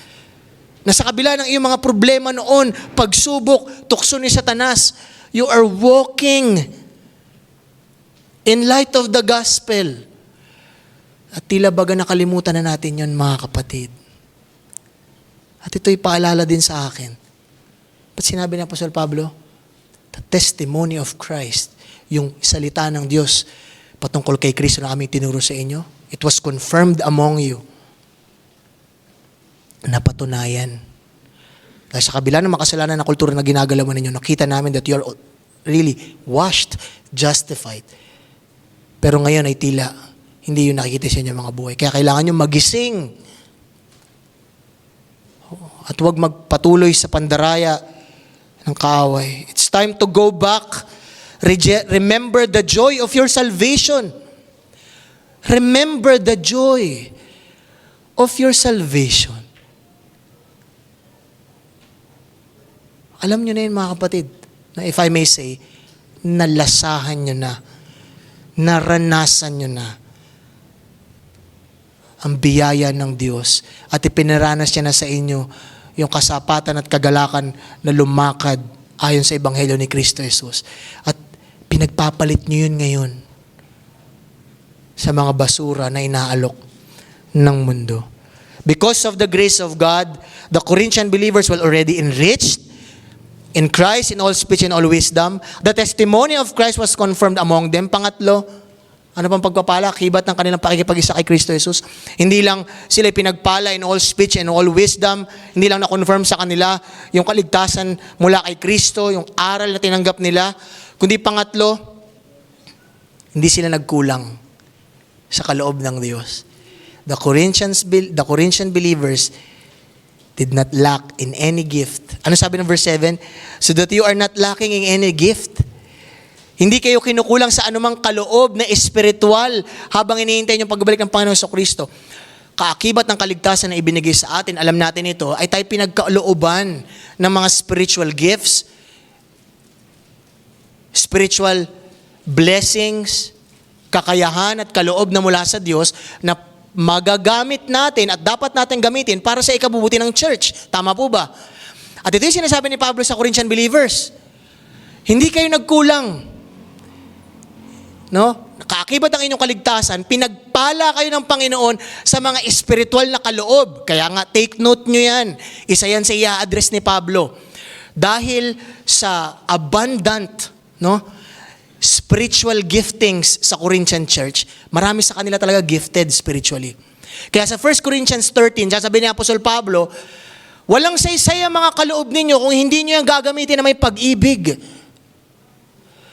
Na sa kabila ng iyong mga problema noon, pagsubok, tukso ni Satanas, you are walking in light of the gospel. At tila baga nakalimutan na natin yon, mga kapatid. At ito'y paalala din sa akin. Ba't sinabi ni Apostol Pablo? The testimony of Christ, yung salita ng Diyos patungkol kay Kristo na aming tinuro sa inyo, it was confirmed among you. Napatunayan. Dahil sa kabila ng makasalanan na kultura na ginagalaman ninyo, nakita namin that you are really washed, justified. Pero ngayon ay tila, hindi yun nakikita sa inyo mga buhay. Kaya kailangan nyo magising. At huwag magpatuloy sa pandaraya ng kaaway. It's time to go back. Remember the joy of your salvation. Remember the joy of your salvation. Alam nyo na yun, mga kapatid, na if I may say, nalasahan nyo na, naranasan nyo na ang biyaya ng Diyos at ipinaranas niya na sa inyo yung kasapatan at kagalakan na lumakad ayon sa Ebanghelyo ni Kristo Jesus. At pinagpapalit nyo yun ngayon sa mga basura na inaalok ng mundo. Because of the grace of God, the Corinthian believers were already enriched in Christ, in all speech and all wisdom. The testimony of Christ was confirmed among them. Pangatlo, ano pang pagpapala? Kibat ng kanilang pakikipag-isa kay Kristo Jesus. Hindi lang sila pinagpala in all speech and all wisdom, hindi lang na-confirm sa kanila yung kaligtasan mula kay Kristo, yung aral na tinanggap nila, kundi pangatlo, hindi sila nagkulang sa kaloob ng Diyos. The Corinthian believers did not lack in any gift. Ano sabi ng verse 7? So that you are not lacking in any gift. Hindi kayo kinukulang sa anumang kaloob na espiritual habang iniintay niyo pagbabalik ng Panginoon sa Kristo. Kaakibat ng kaligtasan na ibinigay sa atin, alam natin ito, ay tayo pinagkalooban ng mga spiritual gifts, spiritual blessings, kakayahan at kaloob na mula sa Diyos na magagamit natin at dapat natin gamitin para sa ikabubuti ng church. Tama po ba? At ito yung sinasabi ni Pablo sa Corinthian believers. Hindi kayo nagkulang. No? Kaakibat ang inyong kaligtasan, pinagpala kayo ng Panginoon sa mga espiritual na kaloob. Kaya nga, take note nyo yan. Isa yan sa i-address ni Pablo. Dahil sa abundant, no, spiritual giftings sa Corinthian church, marami sa kanila talaga gifted spiritually. Kaya sa 1 Corinthians 13, sasabihin ni Apostol Pablo, walang saysay ang mga kaloob ninyo kung hindi nyo yung gagamitin na may pag-ibig.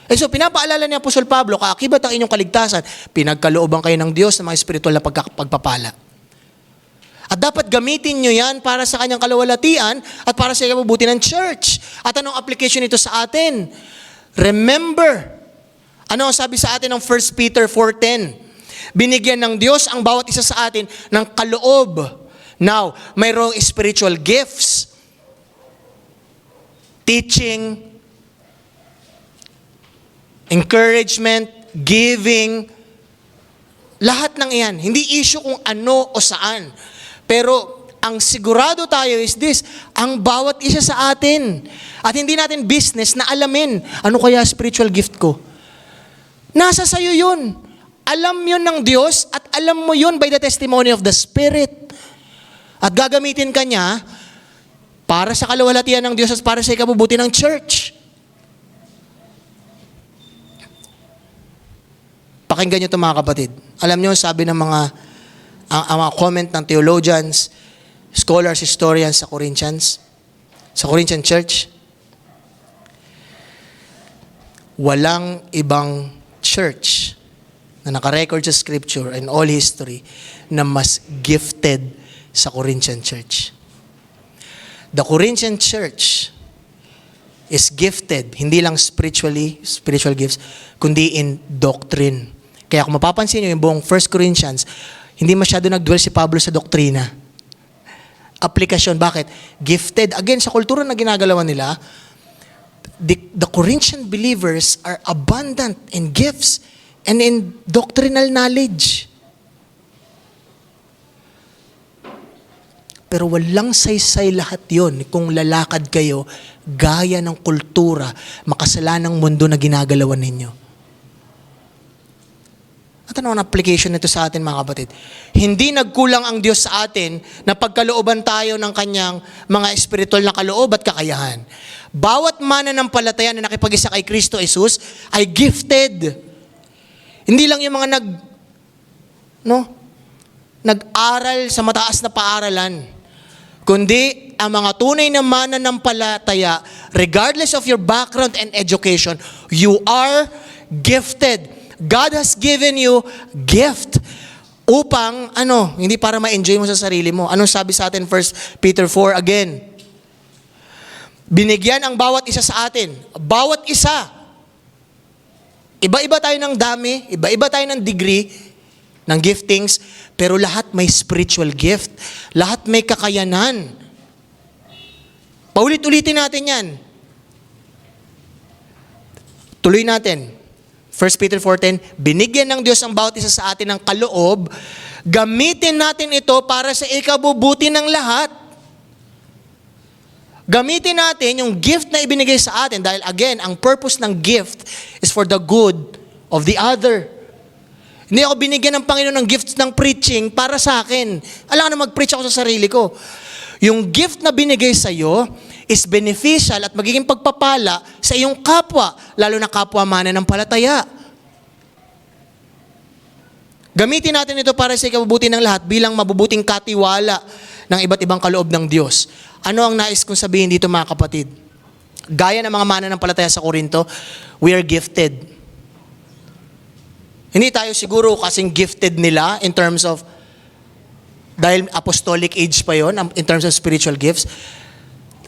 So pinapaalala ni Apostol Pablo, kaakibat ang inyong kaligtasan, pinagkalooban kayo ng Diyos ng mga spiritual na pagpapala. At dapat gamitin nyo yan para sa kanyang kalawalatian at para sa ikabubuti ng church. At anong application nito sa atin? Remember, ano ang sabi sa atin ng 1 Peter 4:10? Binigyan ng Diyos ang bawat isa sa atin ng kaloob. Now, mayroong spiritual gifts, teaching, encouragement, giving, lahat ng iyan. Hindi issue kung ano o saan. Pero ang sigurado tayo is this, ang bawat isa sa atin. At hindi natin business na alamin, ano kaya spiritual gift ko? Nasa sayo yun. Alam yun ng Diyos at alam mo yun by the testimony of the Spirit. At gagamitin ka niya para sa kalawalatian ng Diyos at para sa ikabubuti ng church. Pakinggan nyo ito, mga kapatid. Alam nyo, sabi ng mga comment ng theologians, scholars, historians sa Corinthian church, walang ibang church na nakarecord sa scripture and all history na mas gifted sa Corinthian church. The Corinthian church is gifted, hindi lang spiritual gifts, kundi in doctrine. Kaya kung mapapansin nyo yung buong 1 Corinthians, hindi masyado nagdwell si Pablo sa doktrina. Aplikasyon, bakit? Gifted. Again, sa kultura na ginagalawan nila, the Corinthian believers are abundant in gifts and in doctrinal knowledge. Pero walang saysay lahat yon kung lalakad kayo gaya ng kultura, makasalanang mundo na ginagalawan ninyo. At ano ang application nito sa atin, mga kapatid? Hindi nagkulang ang Diyos sa atin na pagkalooban tayo ng kanyang mga espiritual na kaloob at kakayahan. Bawat mananampalataya na nakipag-isa kay Kristo Jesus ay gifted. Hindi lang yung mga nag-aral sa mataas na paaralan, kundi ang mga tunay na mananampalataya, regardless of your background and education, you are gifted. God has given you gift upang, hindi para ma-enjoy mo sa sarili mo. Anong sabi sa atin, 1 Peter 4 again? Binigyan ang bawat isa sa atin. Bawat isa. Iba-iba tayo ng dami, iba-iba tayo ng degree, ng giftings, pero lahat may spiritual gift. Lahat may kakayanan. Paulit-ulitin natin yan. Tuloy natin. 1 Peter 4:10, binigyan ng Diyos ang bawat isa sa atin ng kaloob, gamitin natin ito para sa ikabubuti ng lahat. Gamitin natin yung gift na ibinigay sa atin dahil again, ang purpose ng gift is for the good of the other. Hindi ako binigyan ng Panginoon ng gift ng preaching para sa akin. Alam na mag-preach ako sa sarili ko. Yung gift na binigay sa iyo is beneficial at magiging pagpapala sa iyong kapwa, lalo na kapwa mananampalataya. Gamitin natin ito para sa ikabubuti ng lahat bilang mabubuting katiwala ng iba't ibang kaloob ng Diyos. Ano ang nais kong sabihin dito, mga kapatid? Gaya ng mga mananampalataya sa Korinto, we are gifted. Hindi tayo siguro kasing gifted nila in terms of, dahil apostolic age pa yon, in terms of spiritual gifts.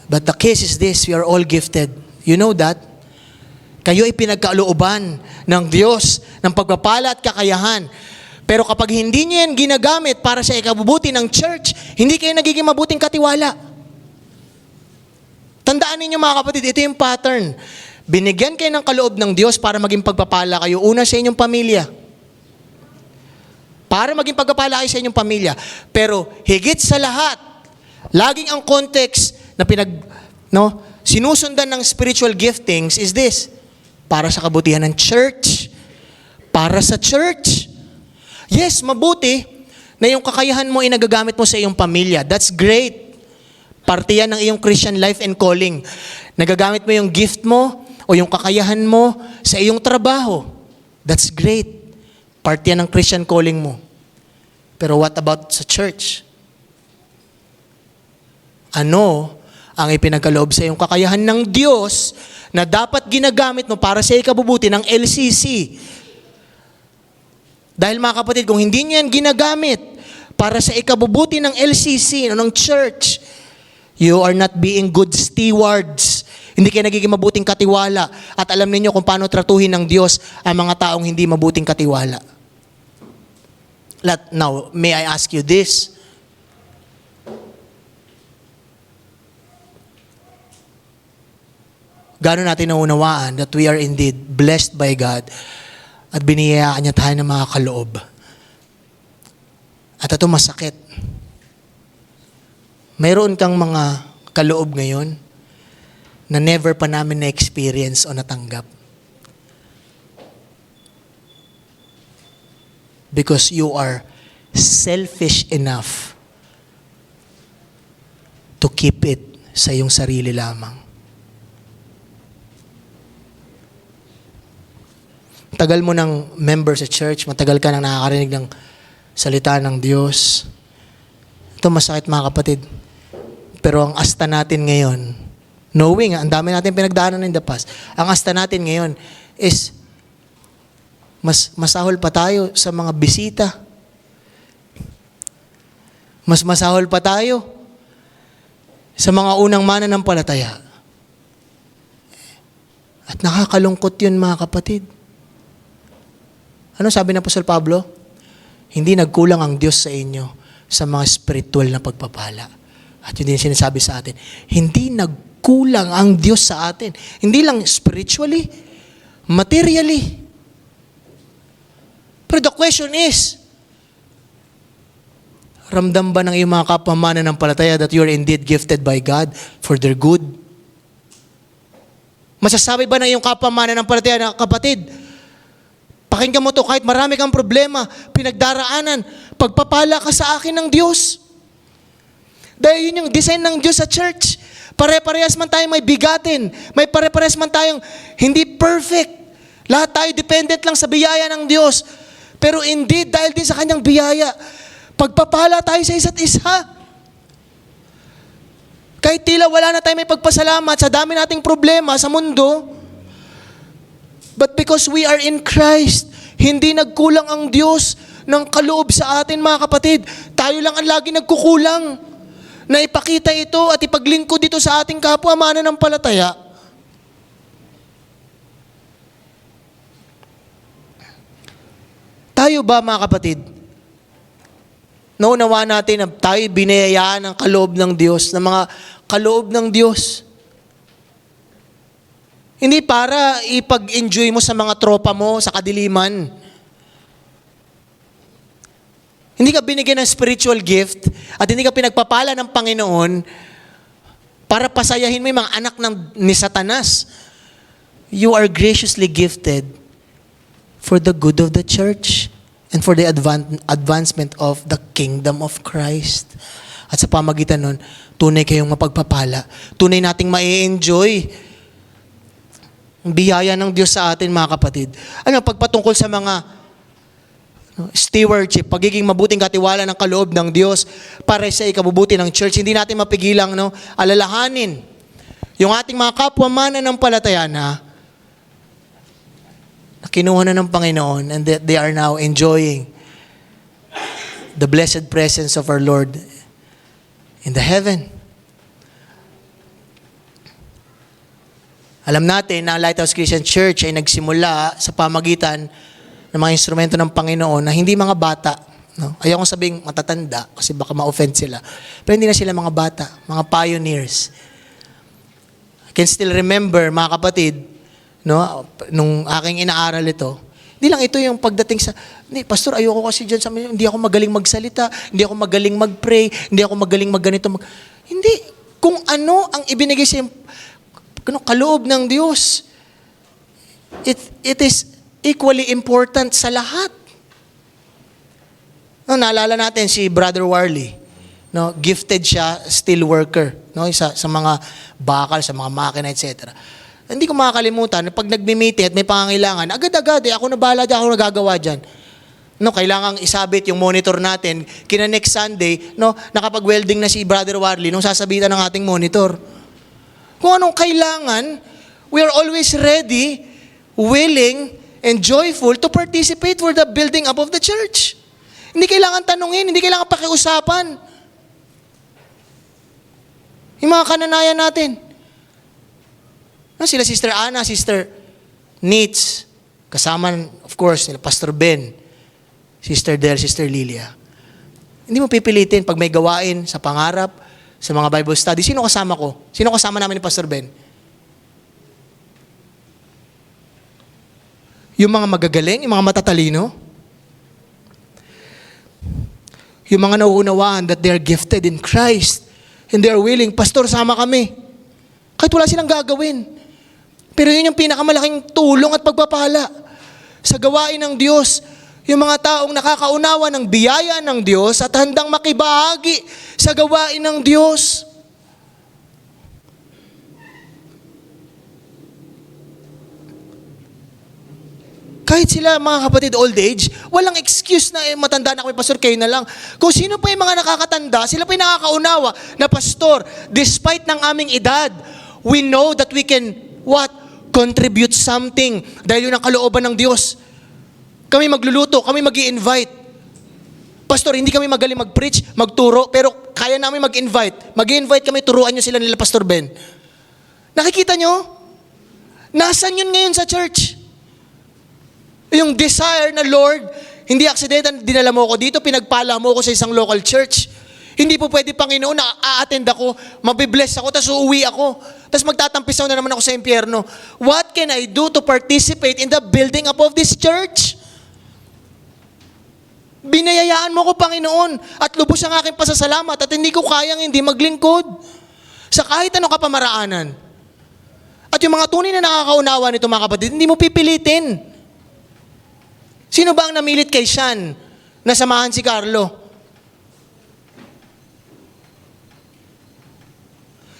But the case is this, we are all gifted. You know that? Kayo ay pinagkalooban ng Diyos ng pagpapala at kakayahan. Pero kapag hindi niyo yan ginagamit para sa ikabubuti ng church, hindi kayo nagiging mabuting katiwala. Tandaan ninyo, mga kapatid, ito yung pattern. Binigyan kayo ng kaloob ng Diyos para maging pagpapala kayo una sa inyong pamilya. Para maging pagpapala kayo sa inyong pamilya. Pero higit sa lahat, laging ang context na sinusundan ng spiritual giftings is this, para sa kabutihan ng church, para sa church. Yes, mabuti na yung kakayahan mo ay nagagamit mo sa iyong pamilya. That's great. Parte yan ng iyong Christian life and calling. Nagagamit mo yung gift mo o yung kakayahan mo sa iyong trabaho. That's great. Parte yan ng Christian calling mo. Pero what about sa church? Ano ang ipinagkaloob sa iyong kakayahan ng Diyos na dapat ginagamit mo para sa ikabubuti ng LCC? Dahil, mga kapatid, kung hindi niyo yan ginagamit para sa ikabubuti ng LCC, ng church, you are not being good stewards. Hindi kayo nagiging mabuting katiwala. At alam niyo kung paano tratuhin ng Diyos ang mga taong hindi mabuting katiwala. Now, may I ask you this? Gaano natin naunawaan that we are indeed blessed by God at biniyayaan niya tayo ng mga kaloob. At ito masakit. Mayroon kang mga kaloob ngayon na never pa namin na-experience o natanggap. Because you are selfish enough to keep it sa iyong sarili lamang. Tagal mo ng member sa church, matagal ka nang nakakarinig ng salita ng Diyos. Ito masakit, mga kapatid. Pero ang asta natin ngayon, knowing, ang dami natin pinagdaanan in the past, ang asta natin ngayon is mas masahol pa tayo sa mga bisita. Mas masahol pa tayo sa mga unang mananampalataya. At nakakalungkot yun, mga kapatid. Ano sabi ng Apostol Pablo? Hindi nagkulang ang Diyos sa inyo sa mga spiritual na pagpapala. At yun din sinasabi sa atin. Hindi nagkulang ang Diyos sa atin. Hindi lang spiritually, materially. Pero the question is, ramdam ba ng iyong mga kapamanampalataya that you are indeed gifted by God for their good? Masasabi ba ng iyong kapamanampalataya na, kapatid, pakinggan mo to, kahit marami kang problema, pinagdaraanan, pagpapala ka sa akin ng Diyos. Dahil yun yung design ng Diyos sa church. Pare-parehas man tayong may bigatin, may pare-parehas man tayong hindi perfect. Lahat tayo dependent lang sa biyaya ng Diyos. Pero indeed, dahil din sa kanyang biyaya, pagpapala tayo sa isa't isa. Kahit tila wala na tayo may pagpasalamat sa dami nating problema sa mundo, but because we are in Christ, hindi nagkulang ang Diyos ng kaloob sa atin, mga kapatid. Tayo lang ang lagi nagkukulang na ipakita ito at ipaglingkod dito sa ating kapwa mananampalataya. Tayo ba, mga kapatid, naunawa natin na tayo binayayaan ng kaloob ng Diyos, ng mga kaloob ng Diyos? Hindi para ipag-enjoy mo sa mga tropa mo sa kadiliman. Hindi ka binigyan ng spiritual gift at hindi ka pinagpapala ng Panginoon para pasayahin mo yung mga anak ni Satanas. You are graciously gifted for the good of the church and for the advancement of the kingdom of Christ. At sa pamagitan nun, tunay kayong mapagpapala. Tunay nating ma-enjoy ang biyaya ng Diyos sa atin, mga kapatid. Pagpatungkol sa mga stewardship, pagiging mabuting katiwala ng kaloob ng Diyos para sa ikabubuti ng church, hindi natin mapigilang alalahanin yung ating mga kapwa mananampalataya na kinuha na ng Panginoon and that they are now enjoying the blessed presence of our Lord in the heaven. Alam natin na Lighthouse Christian Church ay nagsimula sa pamagitan ng mga instrumento ng Panginoon na hindi mga bata. No? Ayaw kong sabing matatanda kasi baka ma-offend sila. Pero hindi na sila mga bata, mga pioneers. I can still remember, mga kapatid, nung aking inaaral ito, hindi lang ito yung pagdating sa, pastor, ayoko kasi dyan sa hindi ako magaling magsalita, hindi ako magaling mag-pray, hindi ako magaling magganito. Hindi. Kung ano ang ibinigay sa kaloob ng Diyos, it is equally important sa lahat. Naalala natin si Brother Warley. Gifted siya, steel worker. Sa mga bakal, sa mga makina, etc. Hindi ko makakalimutan, pag nagmi-meeting at may pangangailangan, agad-agad, ako na bahala dyan, ako nagagawa dyan. Kailangang isabit yung monitor natin. Kina next Sunday, nakapag-welding na si Brother Warley nung sasabitan ng ating monitor. Kung anong kailangan, we are always ready, willing, and joyful to participate for the building up of the church. Hindi kailangan tanungin, hindi kailangan pakiusapan. Yung mga kananayan natin. Sila Sister Ana, Sister Nitz, kasama, of course, nila Pastor Ben, Sister Del, Sister Lilia. Hindi mo pipilitin pag may gawain sa pangarap, sa mga Bible study. Sino kasama ko? Sino kasama namin ni Pastor Ben? Yung mga magagaling, yung mga matatalino, yung mga nauunawaan that they are gifted in Christ and they are willing, Pastor, sama kami. Kahit wala silang gagawin. Pero yun yung pinakamalaking tulong at pagpapala sa gawain ng Diyos. Yung mga taong nakakaunawa ng biyaya ng Diyos at handang makibahagi sa gawain ng Diyos. Kahit sila, mga kapatid, old age, walang excuse na matanda na kami, Pastor, kayo na lang. Kung sino pa yung mga nakakatanda, sila pa yung nakakaunawa na, Pastor, despite ng aming edad, we know that we can, contribute something dahil yun ang kalooban ng Diyos. Kami magluluto, kami mag-i-invite. Pastor, hindi kami magaling mag-preach, magturo, pero kaya namin mag-invite. Mag-i-invite kami, turuan nyo sila nila Pastor Ben. Nakikita nyo? Nasaan yun ngayon sa church? Yung desire na, Lord, hindi aksidente, dinala mo ako dito, pinagpala mo ako sa isang local church. Hindi po pwede, Panginoon, na a-attend ako, mabibless ako, tapos uuwi ako. Tapos magtatampisaw na naman ako sa impyerno. What can I do to participate in the building up of this church? Binayayaan mo ko, Panginoon, at lubos ang aking pasasalamat at hindi ko kayang hindi maglingkod sa kahit anong kapamaraanan. At yung mga tunay na nakakaunawa nito, mga kapatid, hindi mo pipilitin. Sino ba ang namilit kay Sean na samahan si Carlo?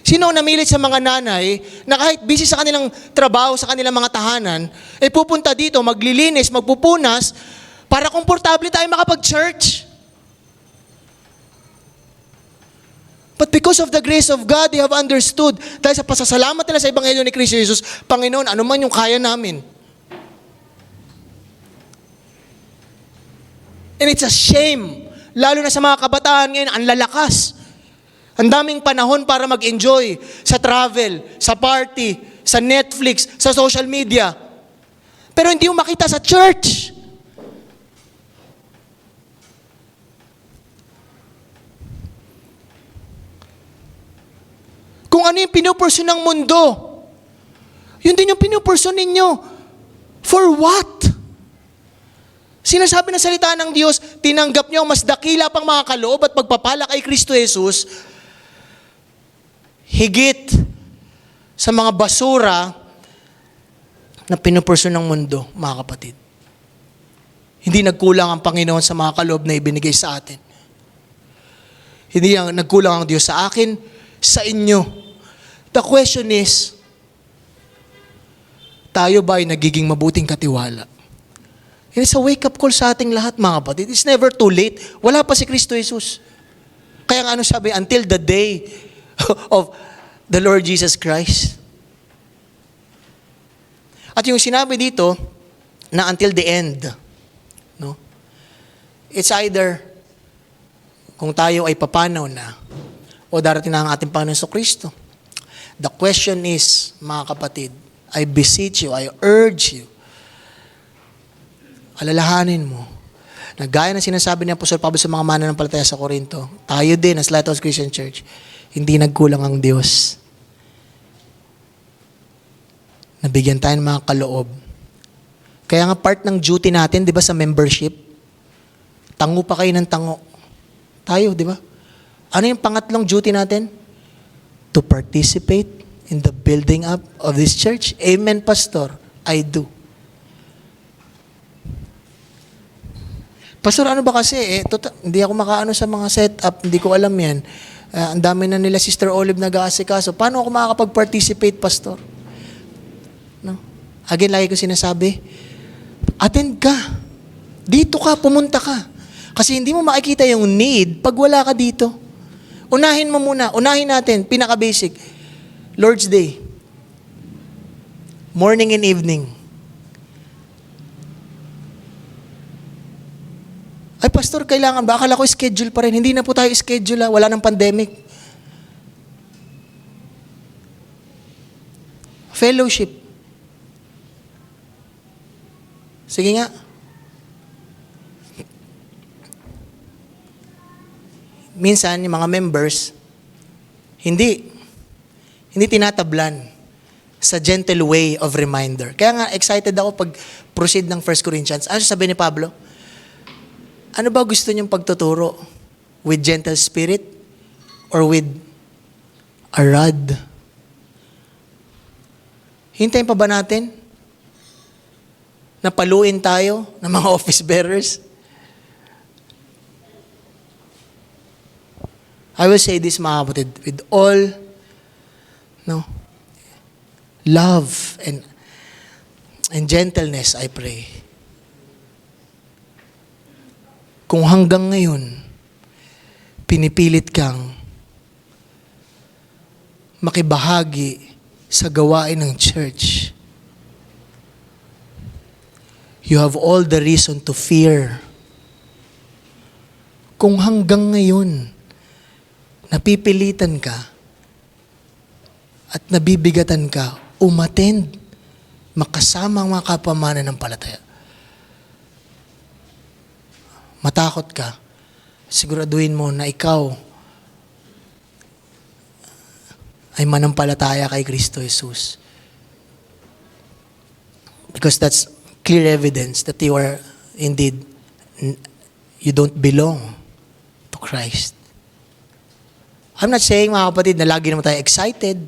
Sino ang namilit sa mga nanay na kahit busy sa kanilang trabaho, sa kanilang mga tahanan, pupunta dito, maglilinis, magpupunas, para komportable tayo makapag-church? But because of the grace of God, they have understood, dahil sa pasasalamat nila sa Ebanghelyo ni Kristo Jesus, Panginoon, ano man yung kaya namin. And it's a shame, lalo na sa mga kabataan ngayon, ang lalakas. Ang daming panahon para mag-enjoy sa travel, sa party, sa Netflix, sa social media. Pero hindi mo makita sa church. Kung ano yung pinupursu ng mundo, yun din yung pinupursu ninyo. For what? Sinasabi ng salita ng Diyos, tinanggap niyo ang mas dakila pang mga kaloob at pagpapala kay Kristo Jesus, higit sa mga basura na pinupursu ng mundo, mga kapatid. Hindi nagkulang ang Panginoon sa mga kaloob na ibinigay sa atin. Hindi nagkulang ang Diyos sa akin, sa inyo. The question is, tayo ba ay nagiging mabuting katiwala? It is a wake-up call sa ating lahat, mga kapatid. It's never too late. Wala pa si Kristo Jesus. Kaya nga ano sabi, until the day of the Lord Jesus Christ. At yung sinabi dito, na until the end, no? It's either, kung tayo ay papanaw na, o darating na ang ating Panginoon Kristo. The question is, mga kapatid, I beseech you, I urge you, alalahanin mo, na gaya ng sinasabi ni Apostol Pablo sa mga mananampalataya sa Corinto, tayo din as Lighthouse Christian Church, hindi nagkulang ang Diyos. Nabigyan tayo ng mga kaloob. Kaya nga part ng duty natin, di ba, sa membership, tango pa kayo ng tango. Tayo, di ba? Ano yung pangatlong duty natin? To participate in the building up of this church. Amen, Pastor. I do. Pastor, ano ba kasi? Hindi ako makaano sa mga setup. Hindi ko alam yan. Ang dami na nila Sister Olive nag-aasikaso. Paano ako makakapag-participate, Pastor? No? Again, lagi ko sinasabi, attend ka. Dito ka, pumunta ka. Kasi hindi mo makikita yung need pag wala ka dito. Unahin mo muna. Unahin natin. Pinaka-basic. Lord's Day. Morning and evening. Ay, Pastor, kailangan ba? Akala ko schedule pa rin. Hindi na po tayo schedule. Wala ng pandemic. Fellowship. Sige nga. Minsan, yung mga members, hindi tinatablan sa gentle way of reminder. Kaya nga, excited ako pag proceed ng 1 Corinthians. Ano sabi ni Pablo? Ano ba gusto niyong pagtuturo? With gentle spirit? Or with a rod? Hintayin pa ba natin? Napaluin tayo ng mga office bearers? I will say this, mga kapatid, with all love and gentleness, I pray. Kung hanggang ngayon, pinipilit kang makibahagi sa gawain ng church, you have all the reason to fear. Kung hanggang ngayon, napipilitan ka at nabibigatan ka, umattend makasama ang mga kapwa mananampalataya. Matakot ka, siguraduhin mo na ikaw ay manampalataya kay Kristo Jesus. Because that's clear evidence that you are indeed, you don't belong to Christ. I'm not saying, mga kapatid, na lagi naman tayo excited.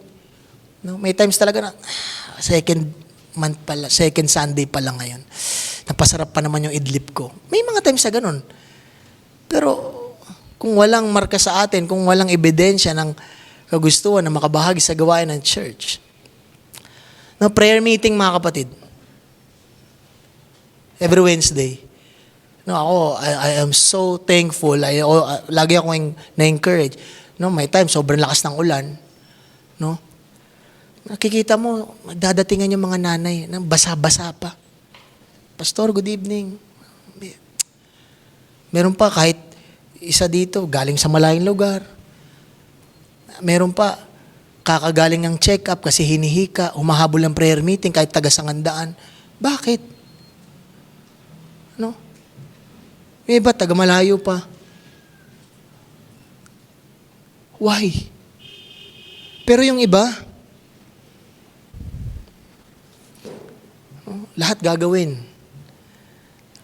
No? May times talaga na, second Sunday pa lang ngayon. Napasarap pa naman yung idlip ko. May mga times na ganun. Pero, kung walang marka sa atin, kung walang ebidensya ng kagustuhan na makabahagi sa gawain ng church. No, prayer meeting, mga kapatid. Every Wednesday. No, ako, I am so thankful. Lagi akong na-encourage. No, may time, sobrang lakas ng ulan. No? Nakikita mo, magdadatingan yung mga nanay, basa-basa pa. Pastor, good evening. Meron pa kahit isa dito, galing sa malayong lugar. Meron pa, kakagaling ng check-up kasi hinihika, humahabol ng prayer meeting kahit taga-Sangandaan. Bakit? No? May iba, taga-malayo pa. Why? Pero yung iba, lahat gagawin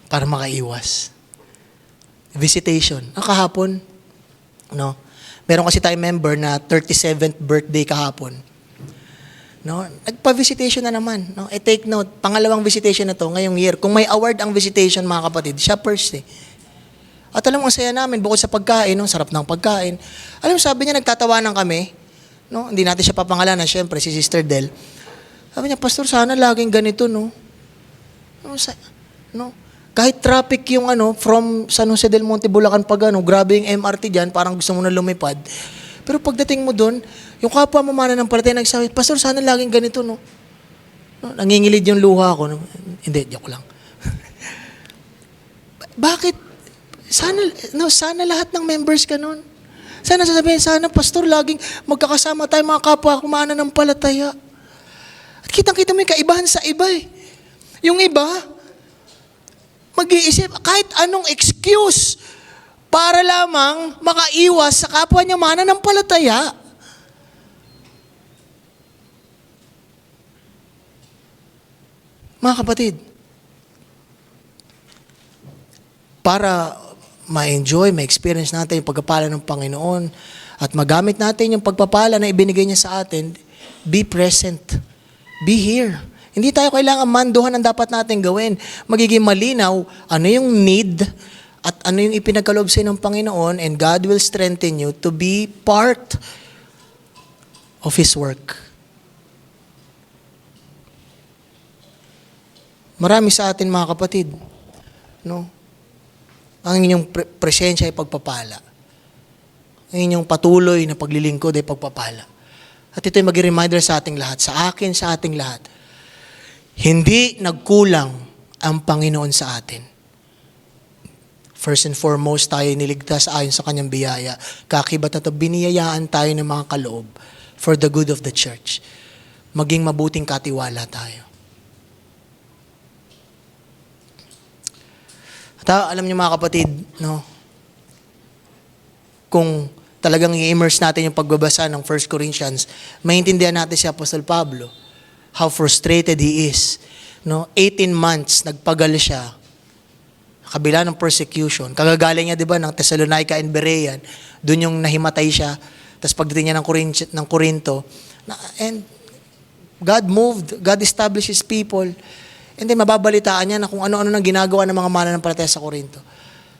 para makaiwas. Visitation. Kahapon, no? Meron kasi tayong member na 37th birthday kahapon. No? Nagpa-visitation na naman. No? Take note, pangalawang visitation na to ngayong year. Kung may award ang visitation, mga kapatid, siya first eh. At alam mo, ang saya namin, bukod sa pagkain, no? Sarap ng pagkain. Alam mo, sabi niya, nagtatawanan kami. No? Hindi natin siya papangalanan, syempre, si Sister Del. Sabi niya, Pastor, sana laging ganito, no? No? Kahit traffic yung from San Jose del Monte, Bulacan pag grabe yung MRT dyan, parang gusto mo na lumipad. Pero pagdating mo doon, yung kapwa mo mananampalataya nagsabi, Pastor, sana laging ganito, no? Nangingilid yung luha ko. No? Hindi, joke lang. Bakit? Sana lahat ng members ganun. Sana sasabihin, sana Pastor, laging magkakasama tayo mga kapwa ko mananampalataya. At kitang-kita mo yung kaibahan sa iba eh. Yung iba, mag-iisip kahit anong excuse para lamang makaiwas sa kapwa niya mananampalataya. Mga kapatid, para ma-enjoy, ma-experience natin yung pagpapala ng Panginoon at magamit natin yung pagpapala na ibinigay niya sa atin, be present. Be here. Hindi tayo kailangan manduhan ang dapat natin gawin. Magiging malinaw ano yung need at ano yung ipinagkaloob sa ng Panginoon, and God will strengthen you to be part of His work. Marami sa atin, mga kapatid, no? Ang inyong presensya ay pagpapala. Ang inyong patuloy na paglilingkod ay pagpapala. At ito ay maging reminder sa ating lahat, sa akin, sa ating lahat. Hindi nagkulang ang Panginoon sa atin. First and foremost, tayo niligtas ayon sa Kanyang biyaya. Kakibat na ito, biniyayaan tayo ng mga kaloob for the good of the church. Maging mabuting katiwala tayo. At alam niyo, mga kapatid, no? Kung talagang i-immerse natin yung pagbabasa ng 1 Corinthians, maintindihan natin si Apostol Pablo, how frustrated he is. No? 18 months, nagpagal siya. Kabila ng persecution. Kagagaling niya, di ba, ng Thessalonica and Berean. Doon yung nahimatay siya. Tapos pagdating niya ng Corinto, and God moved, God established His people. And then mababalitaan niya na kung ano-ano nang ginagawa ng mga mananampalataya sa Corinto.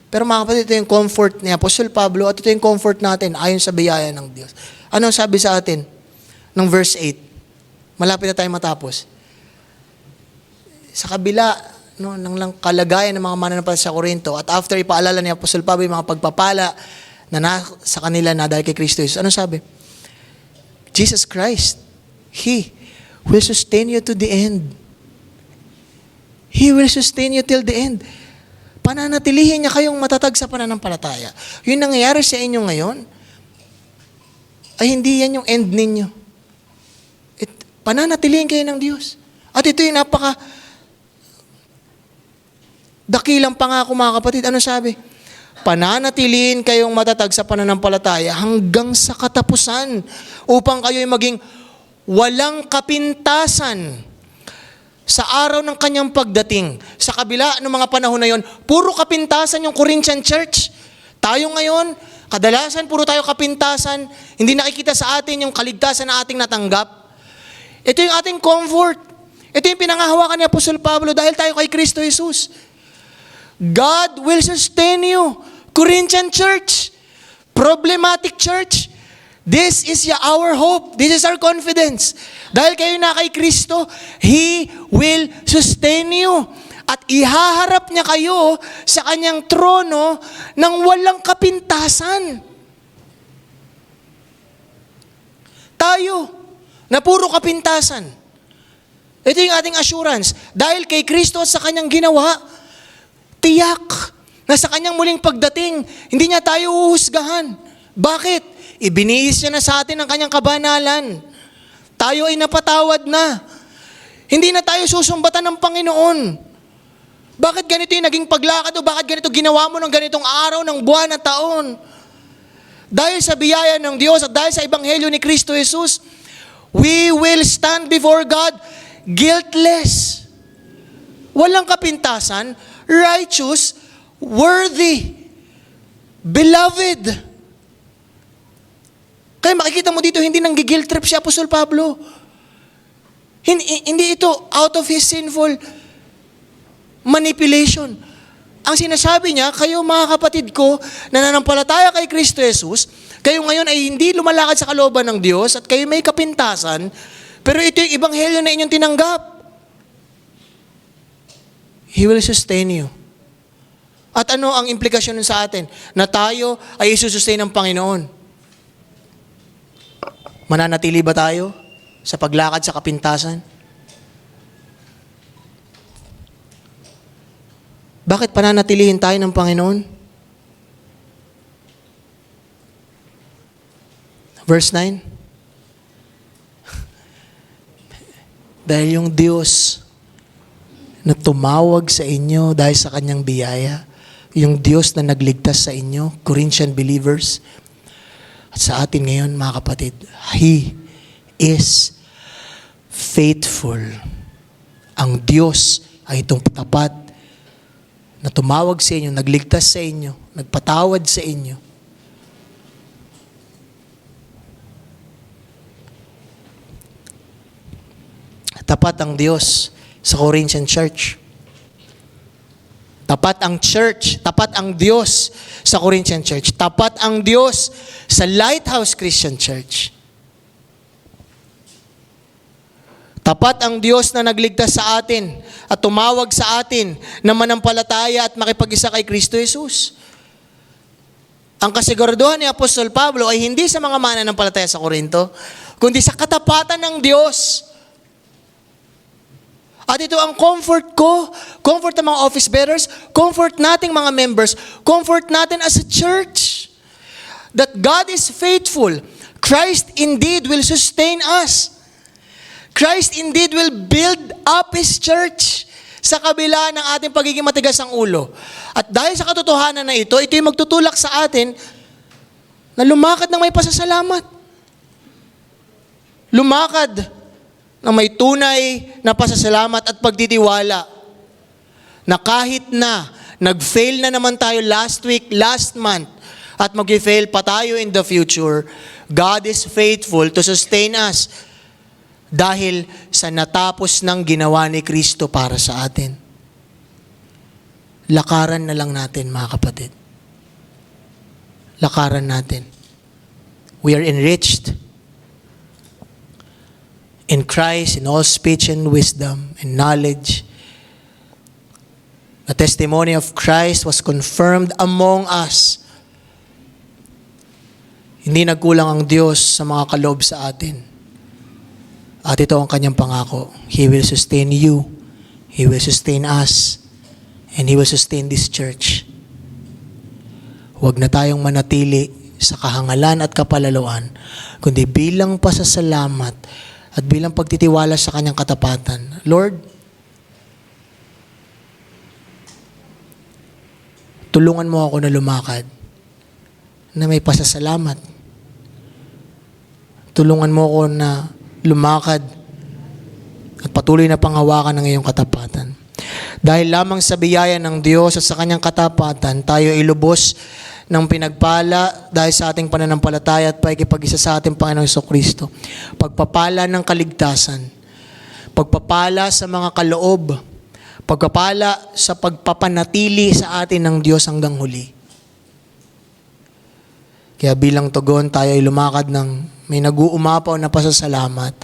Pero mga kapatid, ito yung comfort ni Apostol Pablo at ito yung comfort natin ayon sa biyaya ng Diyos. Ano sabi sa atin? Ng verse 8. Malapit na tayo matapos. Sa kabila ng kalagayan ng mga mananampalataya sa Corinto, at after ipaalala ni Apostol Pablo yung mga pagpapala na sa kanila na dahil kay Kristo Jesus, ano sabi? Jesus Christ, He will sustain you to the end. He will sustain you till the end. Pananatilihin niya kayong matatag sa pananampalataya. Yung nangyayari sa inyo ngayon, ay hindi yan yung end ninyo. Pananatilihin kayo ng Diyos. At ito yung dakilang pangako mga kapatid. Ano sabi? Pananatilihin kayong matatag sa pananampalataya hanggang sa katapusan upang kayo'y maging walang kapintasan sa araw ng kanyang pagdating. Sa kabila ng mga panahon na yon, puro kapintasan yung Corinthian church. Tayo ngayon, kadalasan puro tayo kapintasan, hindi nakikita sa atin yung kaligtasan na ating natanggap. Ito yung ating comfort. Ito yung pinangahawakan ni Apostol Pablo dahil tayo kay Kristo Jesus. God will sustain you. Corinthian church, problematic church, this is our hope. This is our confidence. Dahil kayo na kay Kristo, He will sustain you. At ihaharap niya kayo sa kanyang trono ng walang kapintasan. Tayo, na puro kapintasan. Ito yung ating assurance. Dahil kay Kristo at sa kanyang ginawa, tiyak na sa kanyang muling pagdating, hindi niya tayo uhusgahan. Bakit? Ibinihis niya na sa atin ang kanyang kabanalan. Tayo ay napatawad na. Hindi na tayo susumbatan ng Panginoon. Bakit ganito yung naging paglakad o bakit ganito ginawa mo ng ganitong araw, ng buwan at taon? Dahil sa biyaya ng Diyos at dahil sa Ebanghelyo ni Kristo Jesus, we will stand before God guiltless. Walang kapintasan, righteous, worthy, beloved. Kaya makikita mo dito, hindi nang guilt trip si Apostol Pablo. Hindi ito out of his sinful manipulation. Ang sinasabi niya, kayo mga kapatid ko, na nanampalataya kay Kristo Jesus, kayo ngayon ay hindi lumalakad sa kalooban ng Diyos at kayo may kapintasan, pero ito yung ebanghelyo na inyong tinanggap. He will sustain you. At ano ang implikasyon nun sa atin? Na tayo ay isusustain ng Panginoon. Mananatili ba tayo sa paglakad sa kapintasan? Bakit pananatilihin tayo ng Panginoon? Verse 9. Dahil yung Diyos na tumawag sa inyo dahil sa kanyang biyaya, yung Diyos na nagligtas sa inyo, Corinthian believers, at sa atin ngayon, mga kapatid, He is faithful. Ang Diyos ay itong tapat na tumawag sa inyo, nagligtas sa inyo, nagpatawad sa inyo. Tapat ang Diyos sa Corinthian church. Tapat ang church, tapat ang Diyos sa Corinthian church. Tapat ang Diyos sa Lighthouse Christian Church. Tapat ang Diyos na nagligtas sa atin at tumawag sa atin na manampalataya at makipag-isa kay Kristo Jesus. Ang kasiguraduhan ni Apostol Pablo ay hindi sa mga mananampalataya sa Korinto, kundi sa katapatan ng Diyos. At ito ang comfort ko, comfort ng mga office bearers, comfort nating mga members, comfort natin as a church. That God is faithful. Christ indeed will sustain us. Christ indeed will build up His church sa kabila ng ating pagiging matigas ang ulo. At dahil sa katotohanan na ito yung magtutulak sa atin na lumakad ng may pasasalamat. Lumakad na may tunay na pasasalamat at pagtitiwala na kahit na nag-fail na naman tayo last week, last month, at mag-fail pa tayo in the future, God is faithful to sustain us dahil sa natapos ng ginawa ni Kristo para sa atin. Lakaran na lang natin, mga kapatid. Lakaran natin. We are enriched in Christ, in all speech and wisdom and knowledge. The testimony of Christ was confirmed among us. Hindi nagkulang ang Diyos sa mga kaloob sa atin. At ito ang kanyang pangako. He will sustain you. He will sustain us. And He will sustain this church. Huwag na tayong manatili sa kahangalan at kapalaluan, kundi bilang pasasalamat at bilang pagtitiwala sa kanyang katapatan. Lord, tulungan mo ako na lumakad na may pasasalamat. Tulungan mo ako na lumakad at patuloy na panghawakan ng iyong katapatan. Dahil lamang sa biyaya ng Diyos at sa kanyang katapatan, tayo ay lubos ng pinagpala dahil sa ating pananampalataya at pakikipag-isa sa ating Panginoong Jesucristo. Pagpapala ng kaligtasan, pagpapala sa mga kaloob, pagpapala sa pagpapanatili sa atin ng Diyos hanggang huli. Kaya bilang tugon, tayo ay lumakad ng may nag-uumapaw na pasasalamat.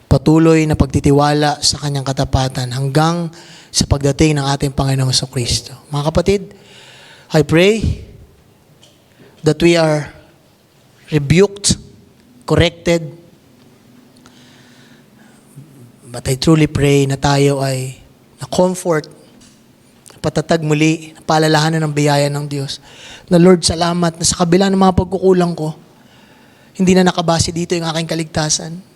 Patuloy na pagtitiwala sa kanyang katapatan hanggang sa pagdating ng ating Panginoong Jesucristo. Mga kapatid, I pray that we are rebuked, corrected, but I truly pray na tayo ay na-comfort, patatag muli, napaalalahanan ng biyaya ng Diyos. Na Lord, salamat na sa kabila ng mga pagkukulang ko, hindi na nakabase dito yung aking kaligtasan.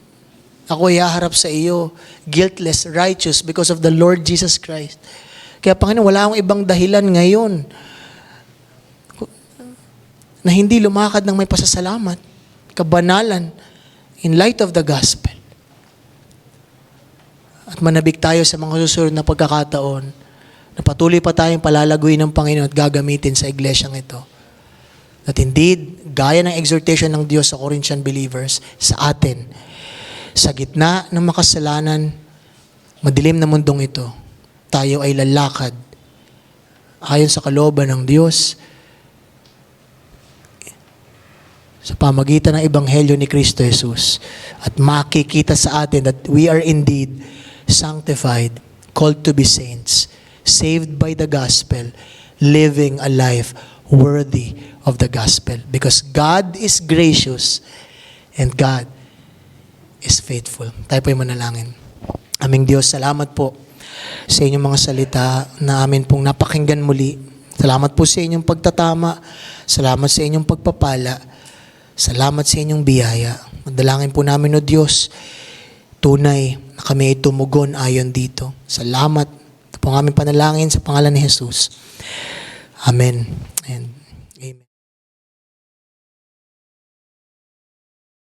Ako ay haharap sa iyo, guiltless, righteous because of the Lord Jesus Christ. Kaya Panginoon, wala akong ibang dahilan ngayon na hindi lumakad ng may pasasalamat, kabanalan, in light of the gospel. At manabik tayo sa mga susunod na pagkakataon na patuloy pa tayong palalaguin ng Panginoon at gagamitin sa iglesyang ito. That indeed, gaya ng exhortation ng Diyos sa Corinthian believers, sa atin, sa gitna ng makasalanan, madilim na mundong ito, tayo ay lalakad ayon sa kalooban ng Diyos sa pamagitan ng Ebanghelyo ni Kristo Jesus at makikita sa atin that we are indeed sanctified, called to be saints, saved by the gospel, living a life worthy of the gospel because God is gracious and God is faithful. Tayo po'y manalangin. Aming Diyos, salamat po sa inyong mga salita na amin pong napakinggan muli. Salamat po sa inyong pagtatama. Salamat sa inyong pagpapala. Salamat sa inyong biyaya. Madalangin po namin, O Diyos, tunay na kami ay tumugon ayon dito. Salamat. Ito po ang aming panalangin sa pangalan ni Jesus. Amen. And